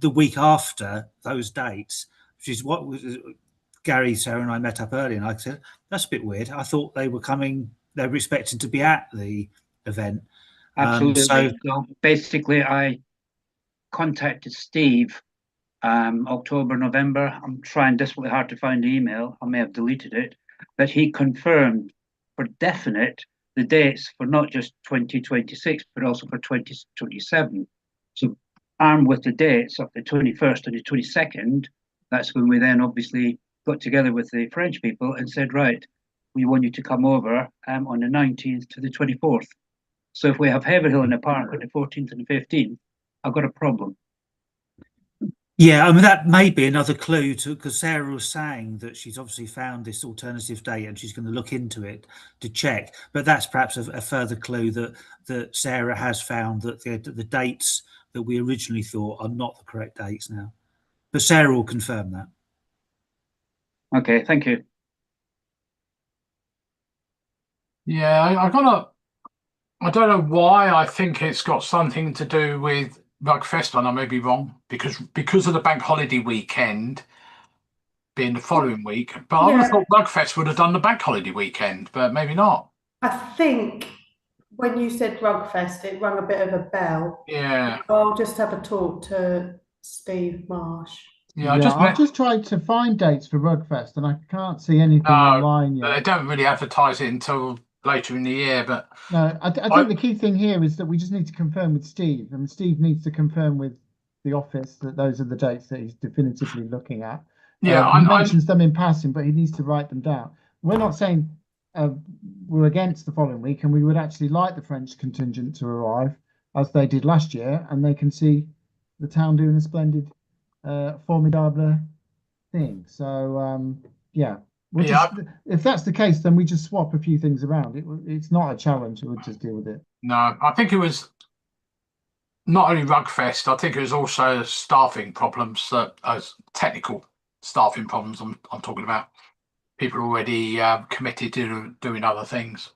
the week after those dates, which is what Gary, Sarah, and I met up earlier, and I said that's a bit weird. I thought they were expecting to be at the event. Absolutely. So So basically, I contacted Steve October, November. I'm trying desperately hard to find the email. I may have deleted it, but he confirmed for definite the dates for not just 2026, but also for 2027. So armed with the dates of the 21st and the 22nd, that's when we then obviously got together with the French people and said, right, we want you to come over on the 19th to the 24th. So if we have Haverhill in the park on the 14th and the 15th, I've got a problem. yeah, I mean that may be another clue to, because Sarah was saying that she's obviously found this alternative date and she's going to look into it to check. But that's perhaps a further clue that Sarah has found that the dates that we originally thought are not the correct dates now. But Sarah will confirm that. Okay, thank you. Yeah, I don't know why. I think it's got something to do with Rugfest, and I may be wrong, because of the bank holiday weekend being the following week. But I would have Yeah. thought Rugfest would have done the bank holiday weekend, but maybe not. I think when you said Rugfest, it rang a bit of a bell. Yeah, I'll just have a talk to Steve Marsh. yeah. I've just tried to find dates for Rugfest and I can't see anything No, online they yet. don't really advertise it until later in the year. But No, I think the key thing here is that we just need to confirm with Steve, and Steve needs to confirm with the office that those are the dates that he's definitively looking at. yeah, He mentions them in passing, but he needs to write them down. We're not saying we're against the following week, and we would actually like the French contingent to arrive as they did last year, and they can see the town doing a splendid, formidable thing. So yeah. We'll Yeah. just, if that's the case, then we just swap a few things around. It's not a challenge. We'll just deal with it. No, I think it was not only Rugfest. I think it was also staffing problems, technical staffing problems. I'm talking about people already committed to doing other things.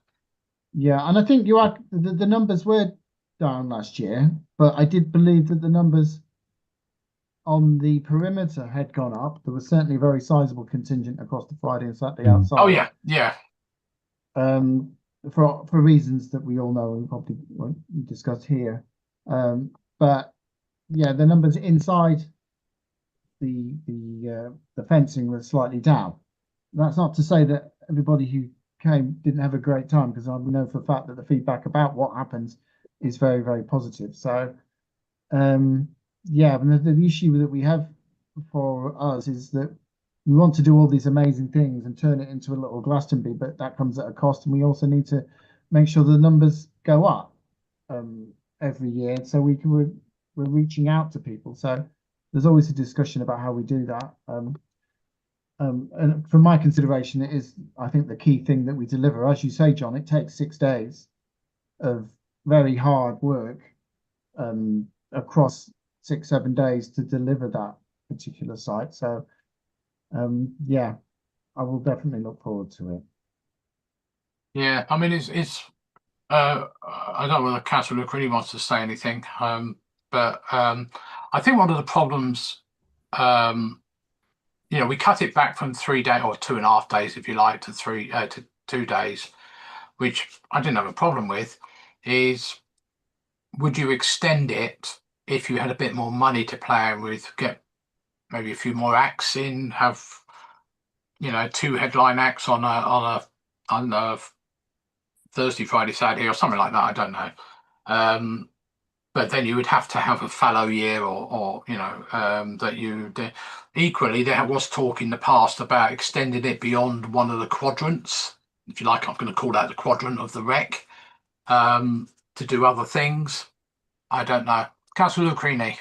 Yeah, and I think you are the numbers were down last year, but I did believe that the numbers on the perimeter had gone up. There was certainly a very sizable contingent across the Friday and Saturday outside. Oh yeah, yeah. For reasons that we all know and probably won't discuss here. But yeah, the numbers inside the fencing was slightly down. That's not to say that everybody who came didn't have a great time, because I know for a fact that the feedback about what happens is very, very positive. So yeah, but the issue that we have for us is that we want to do all these amazing things and turn it into a little Glastonbury, but that comes at a cost, and we also need to make sure the numbers go up every year, so we're reaching out to people. So there's always a discussion about how we do that. And from my consideration, it is, I think, the key thing that we deliver. As you say, John, it takes 6 days of very hard work across 6-7 days to deliver that particular site. So yeah, I will definitely look forward to it. Yeah, I mean, it's I don't know whether Councillor Luke really wants to say anything, but I think one of the problems, we cut it back from 3 days or 2.5 days, if you like, to 2 days, which I didn't have a problem with. Is would you extend it if you had a bit more money to play with, get maybe a few more acts in, have 2 headline acts on a Thursday, Friday, Saturday, or something like that. I don't know. But then you would have to have a fallow year, or that you equally. There was talk in the past about extending it beyond one of the quadrants, if you like. I'm going to call that the quadrant of the wreck, to do other things. I don't know. Councillor Lucrini.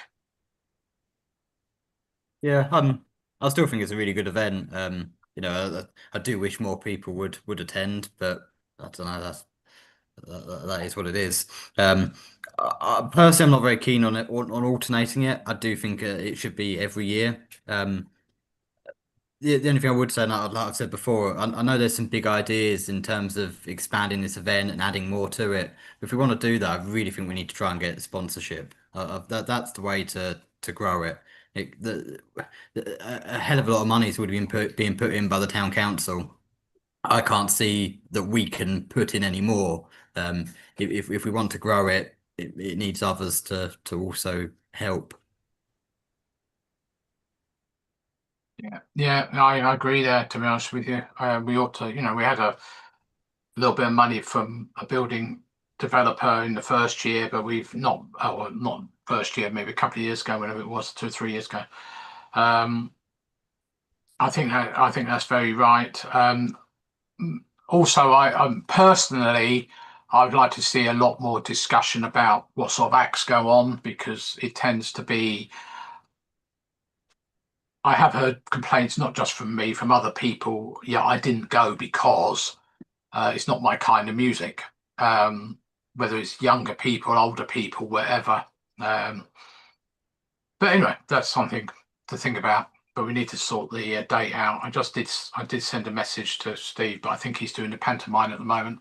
Yeah, I still think it's a really good event. I do wish more people would attend, but I don't know. That is what it is. Personally, I'm not very keen on it on alternating it. I do think it should be every year. The only thing I would say, and like I've said before, I know there's some big ideas in terms of expanding this event and adding more to it. But if we want to do that, I really think we need to try and get sponsorship. That's the way to grow it. A hell of a lot of money is being put in by the town council. I can't see that we can put in any more. If we want to grow it, it needs others to also help. Yeah, I agree there, to be honest with you. We ought to, we had a little bit of money from a building developer in the first year, but we've not, not first year, maybe a couple of years ago, whenever it was, 2 or 3 years ago. I think that's very right. Also, I personally, I'd like to see a lot more discussion about what sort of acts go on, because it tends to be, I have heard complaints, not just from me, from other people. Yeah, I didn't go because it's not my kind of music. Whether it's younger people, older people, whatever. But anyway, that's something to think about. But we need to sort the date out. I did send a message to Steve, but I think he's doing the pantomime at the moment.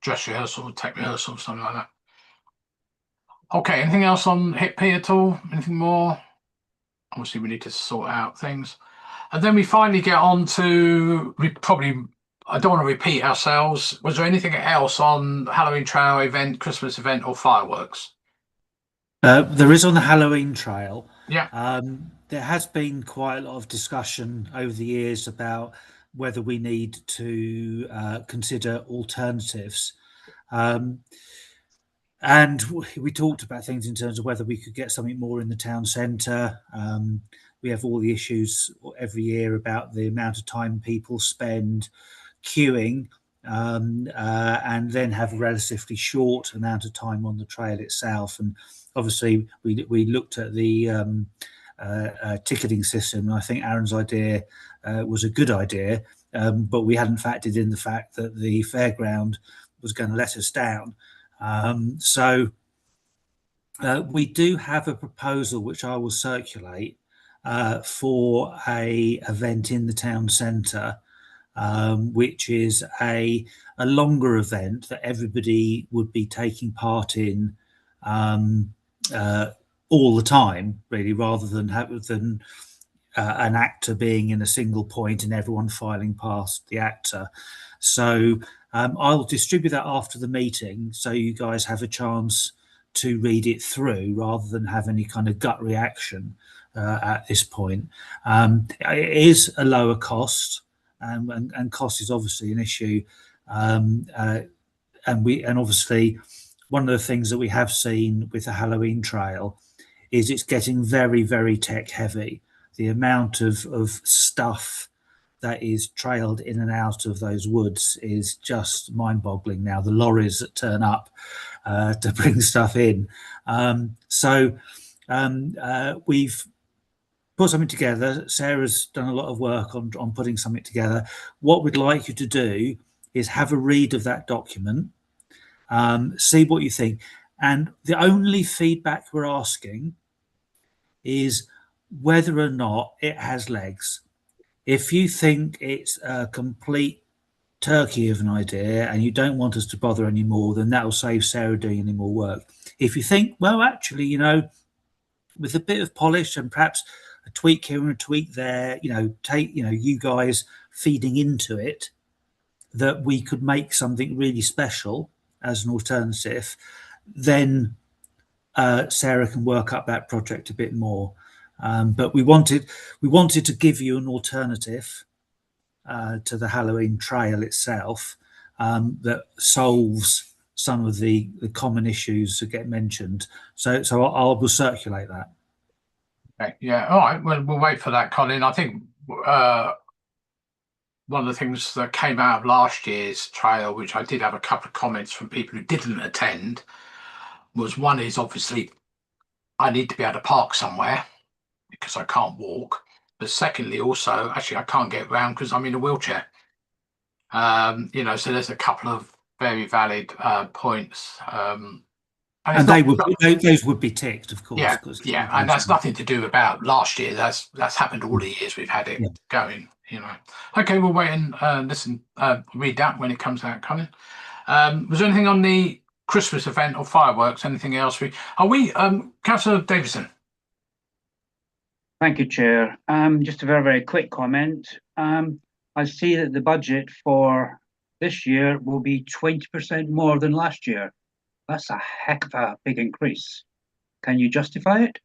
Dress rehearsal, tech rehearsal, something like that. Okay, anything else on Hip P at all? Anything more? Obviously, we need to sort out things. And then we finally get on to, I don't want to repeat ourselves. Was there anything else on Halloween Trail event, Christmas event, or fireworks? There is on the Halloween trail. Yeah. There has been quite a lot of discussion over the years about whether we need to consider alternatives. And we talked about things in terms of whether we could get something more in the town centre. We have all the issues every year about the amount of time people spend queuing, and then have a relatively short amount of time on the trail itself. And obviously, we looked at the ticketing system, and I think Aaron's idea was a good idea, but we hadn't factored in the fact that the fairground was going to let us down. So we do have a proposal which I will circulate for a event in the town centre, which is a longer event that everybody would be taking part in all the time, really, rather than an actor being in a single point and everyone filing past the actor. So I'll distribute that after the meeting, so you guys have a chance to read it through rather than have any kind of gut reaction at this point. It is a lower cost, and cost is obviously an issue. And obviously one of the things that we have seen with the Halloween trail is it's getting very, very tech heavy. The amount of stuff that is trailed in and out of those woods is just mind-boggling now. The lorries that turn up to bring stuff in. We've put something together. Sarah's done a lot of work on putting something together. What we'd like you to do is have a read of that document, see what you think. And the only feedback we're asking is whether or not it has legs. If you think it's a complete turkey of an idea and you don't want us to bother anymore, then that will save Sarah doing any more work. If you think, well, actually, with a bit of polish and perhaps a tweak here and a tweak there, take, you guys feeding into it, that we could make something really special as an alternative, then Sarah can work up that project a bit more. But we wanted to give you an alternative to the Halloween trail itself that solves some of the common issues that get mentioned. So I will circulate that. Okay. Yeah. All right. Well, we'll wait for that, Colin. I think one of the things that came out of last year's trail, which I did have a couple of comments from people who didn't attend, was one is obviously I need to be able to park somewhere because I can't walk. But secondly, also, actually, I can't get around because I'm in a wheelchair. So there's a couple of very valid points. And those would be ticked, of course. Yeah, and that's nothing to do about last year. That's happened all the years we've had it going. Okay, we'll wait and listen, read that when it comes out, Colin. Was there anything on the Christmas event or fireworks? Anything else? Councillor Davison? Thank you, Chair. Just a very, very quick comment. I see that the budget for this year will be 20% more than last year. That's a heck of a big increase. Can you justify it?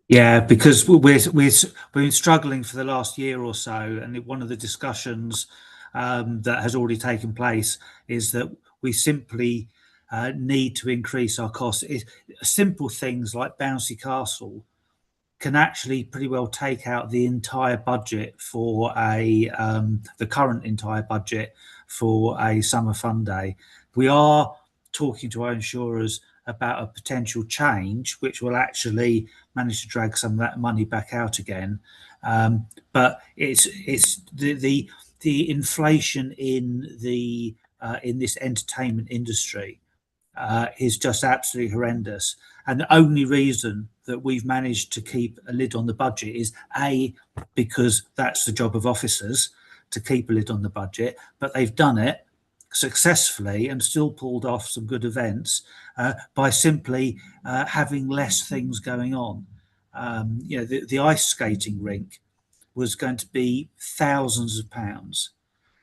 Yeah, because we've been struggling for the last year or so, and one of the discussions that has already taken place is that we simply need to increase our costs. Simple things like Bouncy Castle can actually pretty well take out the entire budget for the current entire budget for a summer fun day. We are talking to our insurers about a potential change, which will actually manage to drag some of that money back out again. But it's the inflation in this entertainment industry is just absolutely horrendous. And the only reason that we've managed to keep a lid on the budget is because that's the job of officers to keep a lid on the budget, but they've done it successfully and still pulled off some good events by simply having less things going on. The ice skating rink was going to be thousands of pounds.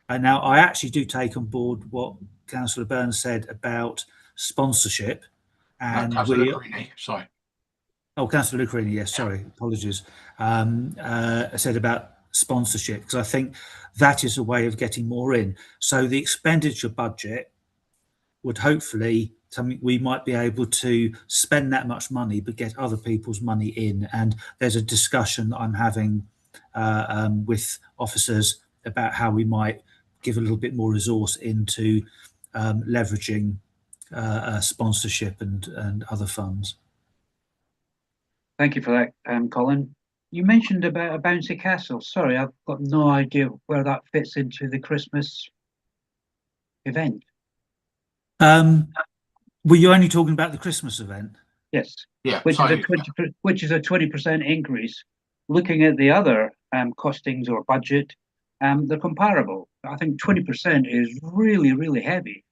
And now I actually do take on board what Councillor Burns said about sponsorship. And Councillor Luccarini, sorry. Oh, Councillor Luccarini, yes, sorry, apologies. Said about sponsorship, because I think that is a way of getting more in. So the expenditure budget would hopefully something we might be able to spend that much money, but get other people's money in. And there's a discussion I'm having with officers about how we might give a little bit more resource into leveraging sponsorship and other funds. Thank you for that, Colin. You mentioned about a bouncy castle. Sorry, I've got no idea where that fits into the Christmas event. Were you only talking about the Christmas event? Yes. Yeah. Which is a 20% increase. Looking at the other costings or budget, they're comparable. I think 20% is really, really heavy,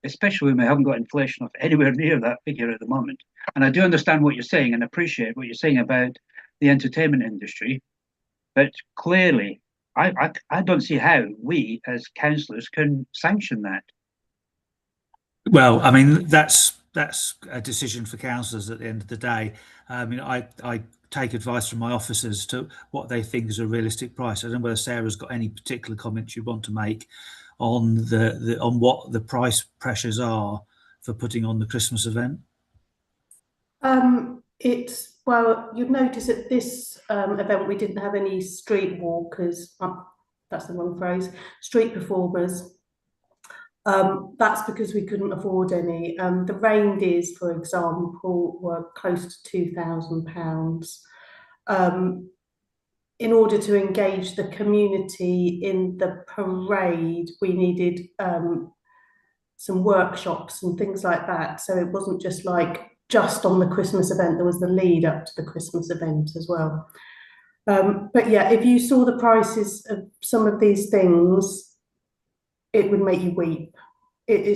especially when we haven't got inflation of anywhere near that figure at the moment. And I do understand what you're saying and appreciate what you're saying about the entertainment industry, but clearly, I don't see how we as councillors can sanction that. Well, I mean, that's a decision for councillors at the end of the day. I mean, I take advice from my officers to what they think is a realistic price. I don't know whether Sarah's got any particular comments you want to make on on what the price pressures are for putting on the Christmas event. Well, you'd notice at this event we didn't have any street walkers. That's the wrong phrase. Street performers. That's because we couldn't afford any. The reindeers, for example, were close to £2,000. In order to engage the community in the parade, we needed some workshops and things like that. So it wasn't just on the Christmas event, there was the lead up to the Christmas event as well. But yeah, if you saw the prices of some of these things, it would make you weep. It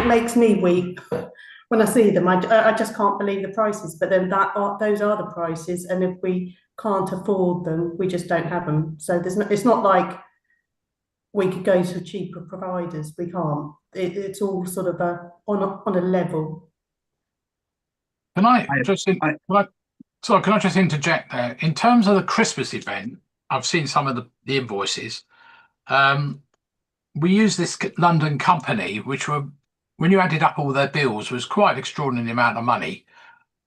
makes me weep when I see them. I just can't believe the prices, but then those are the prices, and if we can't afford them, we just don't have them. So it's not like we could go to cheaper providers. We can't. It's all sort of on a level. Can I just interject there? In terms of the Christmas event, I've seen some of the invoices. We use this London company, which were, when you added up all their bills, was quite an extraordinary amount of money.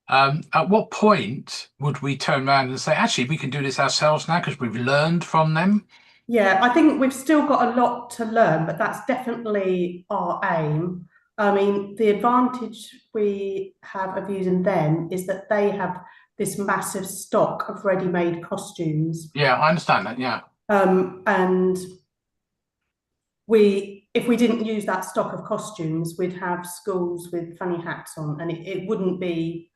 At what point would we turn around and say, actually, we can do this ourselves now because we've learned from them? Yeah, I think we've still got a lot to learn, but that's definitely our aim. I mean, the advantage we have of using them is that they have this massive stock of ready-made costumes. Yeah, I understand that, yeah. And if we didn't use that stock of costumes, we'd have schools with funny hats on, and it wouldn't be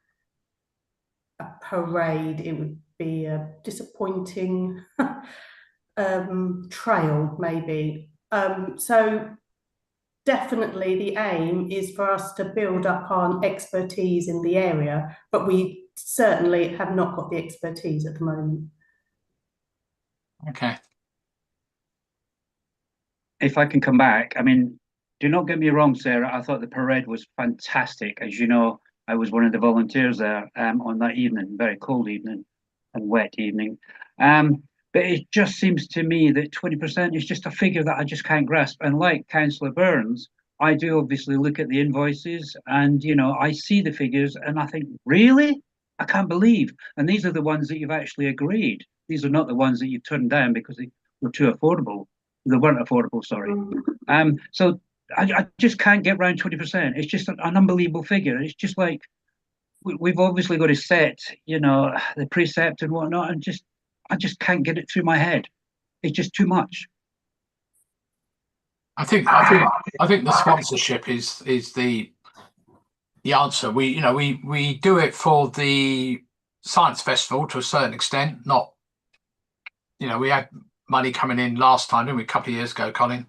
a parade, it would be a disappointing trail, maybe. So definitely the aim is for us to build up our expertise in the area, but we certainly have not got the expertise at the moment. Okay. if I can come back, I mean, do not get me wrong, Sarah. I thought the parade was fantastic. As you know, I was one of the volunteers there on that evening, very cold evening and wet evening. But it just seems to me that 20% is just a figure that I just can't grasp. And like Councillor Burns, I do obviously look at the invoices and, you know, I see the figures and I think, really? I can't believe. And these are the ones that you've actually agreed. These are not the ones that you turned down because they were too affordable. They weren't affordable, sorry. So I just can't get around 20%. It's just an unbelievable figure. It's just like we've obviously got to set, you know, the precept and whatnot, and I just can't get it through my head. It's just too much. I think the sponsorship is the answer. We do it for the science festival to a certain extent. Not, we had money coming in last time, didn't we, a couple of years ago, Colin?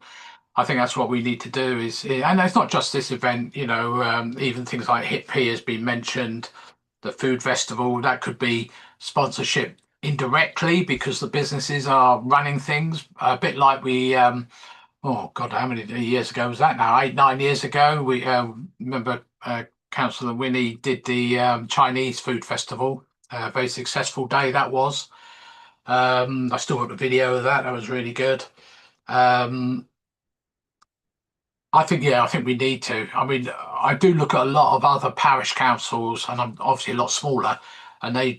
I think that's what we need to do and it's not just this event, even things like HIP has been mentioned, the food festival, that could be sponsorship indirectly because the businesses are running things a bit like we, oh God, how many years ago was that now? 8, 9 years ago, we remember Councillor Winnie did the Chinese food festival, a very successful day that was. I still got the video of that. That was really good. I think we need to. I mean, I do look at a lot of other parish councils, and I'm obviously a lot smaller, and they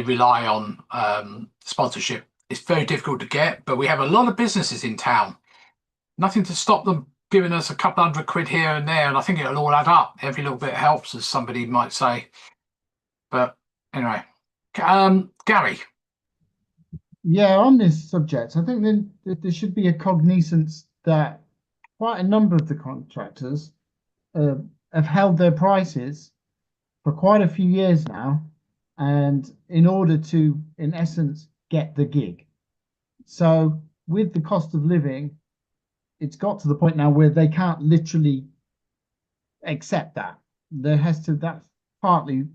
rely on sponsorship. It's very difficult to get, but we have a lot of businesses in town. Nothing to stop them giving us a couple £100 here and there, and I think it'll all add up. Every little bit helps, as somebody might say. But anyway, Gary. Yeah, on this subject, I think there should be a cognizance that quite a number of the contractors have held their prices for quite a few years now, and in order to, in essence, get the gig. So with the cost of living, it's got to the point now where they can't literally accept that. That's partly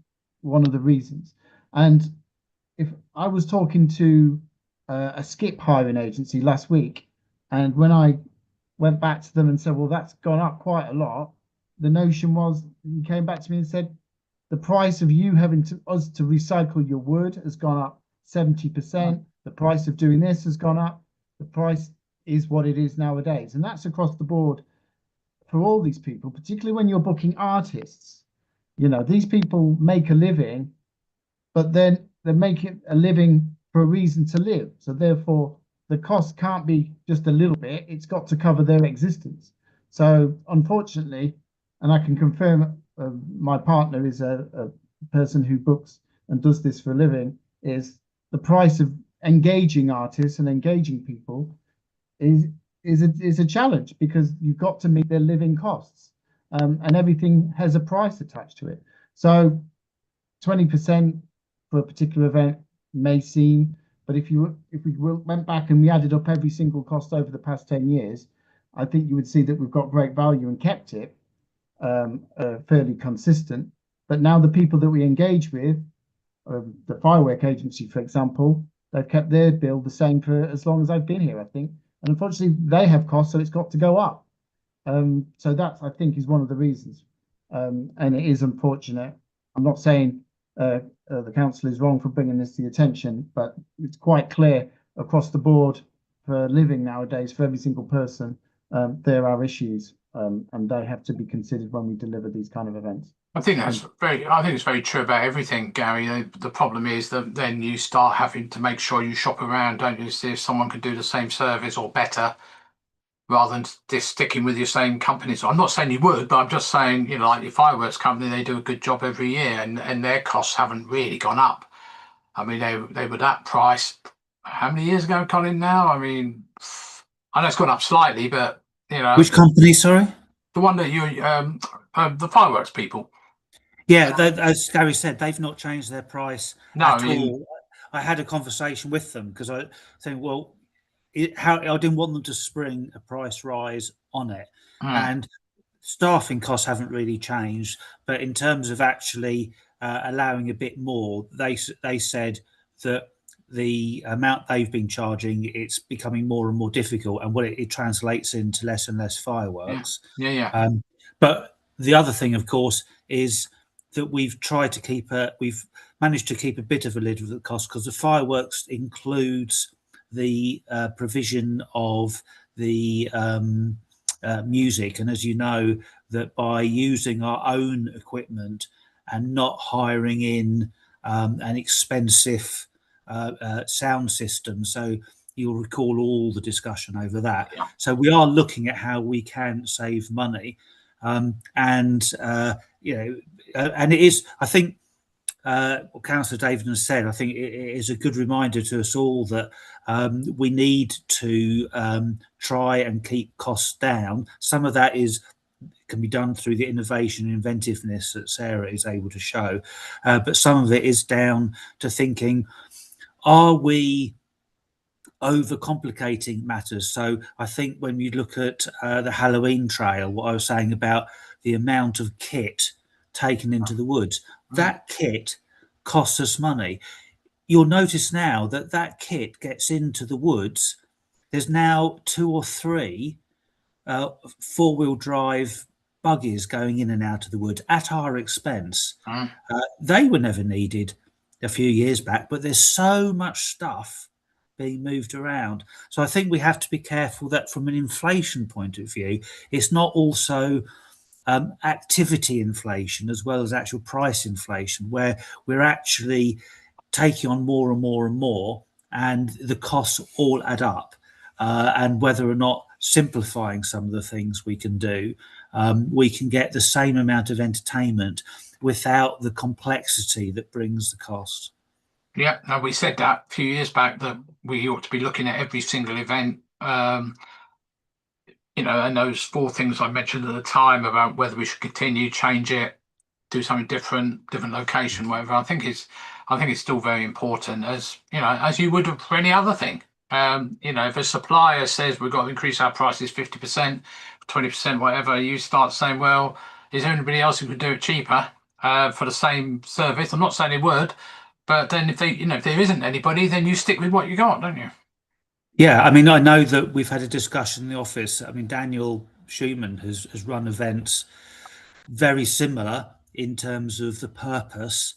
one of the reasons. And if I was talking to a skip hiring agency last week, and when I went back to them and said, well, that's gone up quite a lot, the notion was, he came back to me and said, the price of you having us to recycle your wood has gone up 70%. The price of doing this has gone up. The price is what it is nowadays. And that's across the board for all these people, particularly when you're booking artists. These people make a living, but then they're making a living for a reason to live. So therefore, the cost can't be just a little bit. It's got to cover their existence. So unfortunately, and I can confirm my partner is a person who books and does this for a living, is the price of engaging artists and engaging people is a challenge because you've got to meet their living costs, and everything has a price attached to it. So 20% for a particular event may seem, but if we went back and we added up every single cost over the past 10 years, I think you would see that we've got great value and kept it fairly consistent. But now the people that we engage with, the firework agency, for example, they've kept their bill the same for as long as I've been here, I think. And unfortunately, they have costs, so it's got to go up. So that, I think, is one of the reasons. And it is unfortunate. I'm not saying the council is wrong for bringing this to the attention, but it's quite clear across the board for living nowadays, for every single person, there are issues, and they have to be considered when we deliver these kind of events. I think it's very true about everything, Gary. The problem is that then you start having to make sure you shop around, don't you, see if someone can do the same service or better, rather than just sticking with your same company. So I'm not saying you would, but I'm just saying, like your fireworks company, they do a good job every year, and their costs haven't really gone up. I mean, they were that price how many years ago, Colin? Now, I mean, I know it's gone up slightly, but Which company? Sorry, the one that the fireworks people. Yeah, as Gary said, they've not changed their price at all. I had a conversation with them because I think, well, I didn't want them to spring a price rise on it, and staffing costs haven't really changed. But in terms of actually allowing a bit more, they said that the amount they've been charging, it's becoming more and more difficult, and what it translates into less and less fireworks. Yeah. But the other thing, of course, is that we've managed to keep a bit of a lid of the cost, because the fireworks includes the provision of the music, and as you know, that by using our own equipment and not hiring in an expensive sound system, so you'll recall all the discussion over that. Yeah. So we are looking at how we can save money, and it is, I think, what Councillor David has said, I think it is a good reminder to us all that we need to try and keep costs down. Some of that can be done through the innovation and inventiveness that Sarah is able to show, but some of it is down to thinking, are we overcomplicating matters? So I think when you look at the Halloween trail, what I was saying about the amount of kit taken into the woods, that kit costs us money. You'll notice now that kit gets into the woods. There's now 2 or 3 four-wheel drive buggies going in and out of the woods at our expense. They were never needed a few years back, but there's so much stuff being moved around. So I think we have to be careful that from an inflation point of view, it's not also activity inflation as well as actual price inflation, where we're actually taking on more and more and more, and the costs all add up. And whether or not simplifying some of the things we can do, we can get the same amount of entertainment without the complexity that brings the cost. Yeah, no, we said that a few years back that we ought to be looking at every single event. And those 4 things I mentioned at the time about whether we should continue, change it, do something different location, whatever. I think it's still very important, as you would for any other thing. If a supplier says we've got to increase our prices 50%, 20%, whatever, you start saying, well, is there anybody else who could do it cheaper for the same service? I'm not saying they would, but then if there isn't anybody, then you stick with what you got, don't you? Yeah, I mean, I know that we've had a discussion in the office. I mean, Daniel Schumann has run events very similar in terms of the purpose,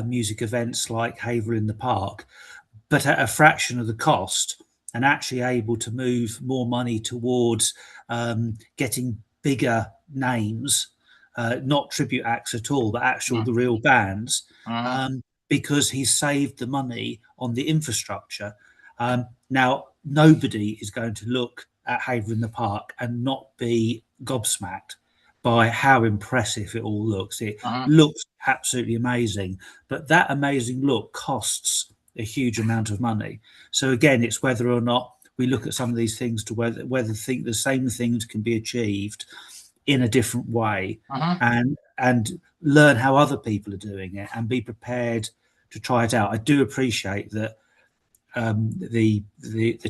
music events like Haverhill in the Park, but at a fraction of the cost, and actually able to move more money towards getting bigger names, not tribute acts at all, but the real bands, because he saved the money on the infrastructure. Now, nobody is going to look at Haverhill in the Park and not be gobsmacked by how impressive it all looks. It looks absolutely amazing, but that amazing look costs a huge amount of money. So again, it's whether or not we look at some of these things to whether think the same things can be achieved in a different way, and learn how other people are doing it and be prepared to try it out. I do appreciate that the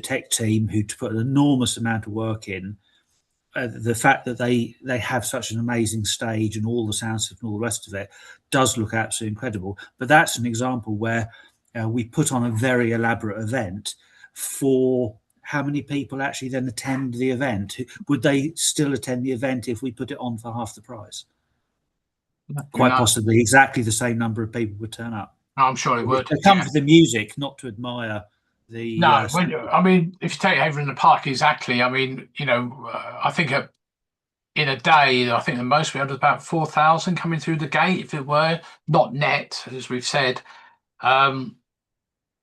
tech team, who put an enormous amount of work in, the fact that they have such an amazing stage and all the sound system and all the rest of it does look absolutely incredible. But that's an example where we put on a very elaborate event for how many people actually then attend the event. Would they still attend the event if we put it on for half the price? Quite possibly exactly the same number of people would turn up. I'm sure it would. They come for the music, not to admire the. No, I mean, if you take Haverhill in the Park, exactly. I mean, I think in a day, I think the most we had was about 4,000 coming through the gate, if it were not net, as we've said.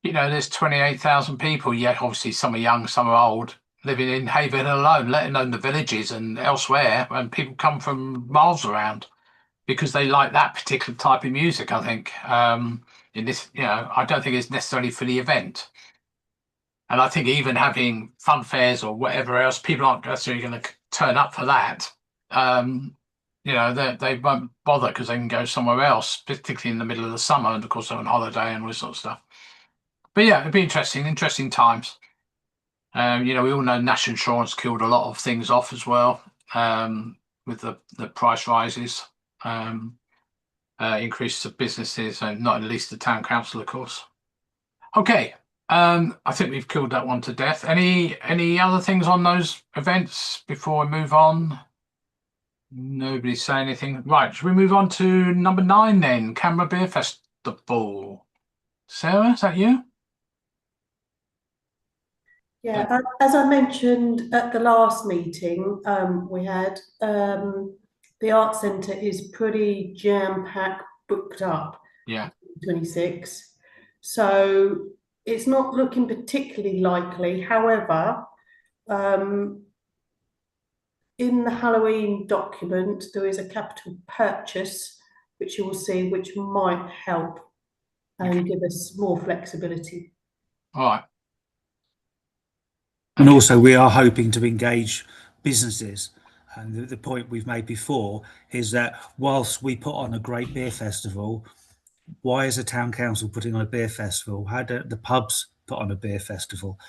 There's 28,000 people, yet obviously some are young, some are old, living in Haverhill alone, let alone the villages and elsewhere, and people come from miles around because they like that particular type of music, I think. In this, I don't think it's necessarily for the event. And I think even having fun fairs or whatever else, people aren't necessarily going to turn up for that. They won't bother because they can go somewhere else, particularly in the middle of the summer, and of course they're on holiday and all this sort of stuff. But yeah, it'd be interesting times. We all know national insurance killed a lot of things off as well, with the price rises, increases of businesses, and not at least the town council, of course. Okay. I think we've killed that one to death. Any other things on those events before I move on? Nobody say anything. Right, should we move on to number 9 then? Canberra Beer Festival. Sarah, is that you? Yeah, as I mentioned at the last meeting, we had the art centre is pretty jam-packed, booked up. Yeah. 26. So it's not looking particularly likely. However, in the Halloween document, there is a capital purchase, which you will see, which might help and give us more flexibility. All right. And also, we are hoping to engage businesses. And the point we've made before is that whilst we put on a great beer festival, why is the town council putting on a beer festival? How do the pubs put on a beer festival?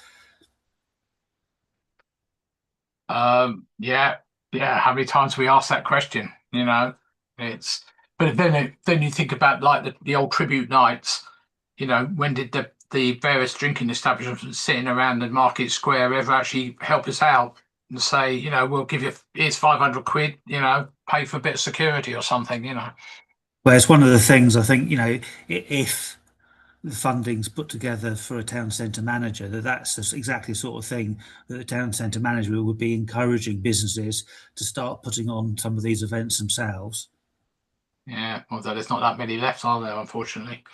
Yeah. How many times we ask that question? You know, it's. But then you think about like the old tribute nights. You know, when did the various drinking establishments sitting around the market square ever actually help us out and say, you know, we'll give you, here's 500 quid, you know, pay for a bit of security or something, you know. Well, it's one of the things I think, you know, if the funding's put together for a town centre manager, that's exactly the sort of thing that the town centre manager would be encouraging businesses to start putting on some of these events themselves. Yeah, although there's not that many left, are there, unfortunately.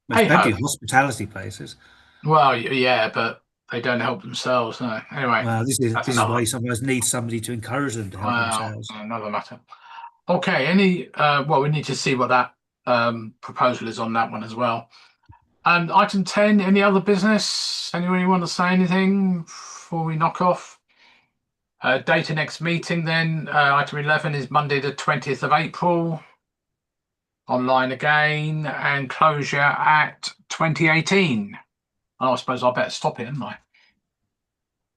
There's Hey plenty ho. of hospitality places. Well, yeah, but they don't help themselves. No. Anyway, Well, this that's is why another, you sometimes need somebody to encourage them to help themselves. another matter. Okay, well, we need to see what that proposal is on that one as well. And item 10, any other business? Anyone want to say anything before we knock off? Date of next meeting then, item 11 is Monday the 20th of April. Online again, and closure at 2018. Oh, I suppose I better stop it, haven't I?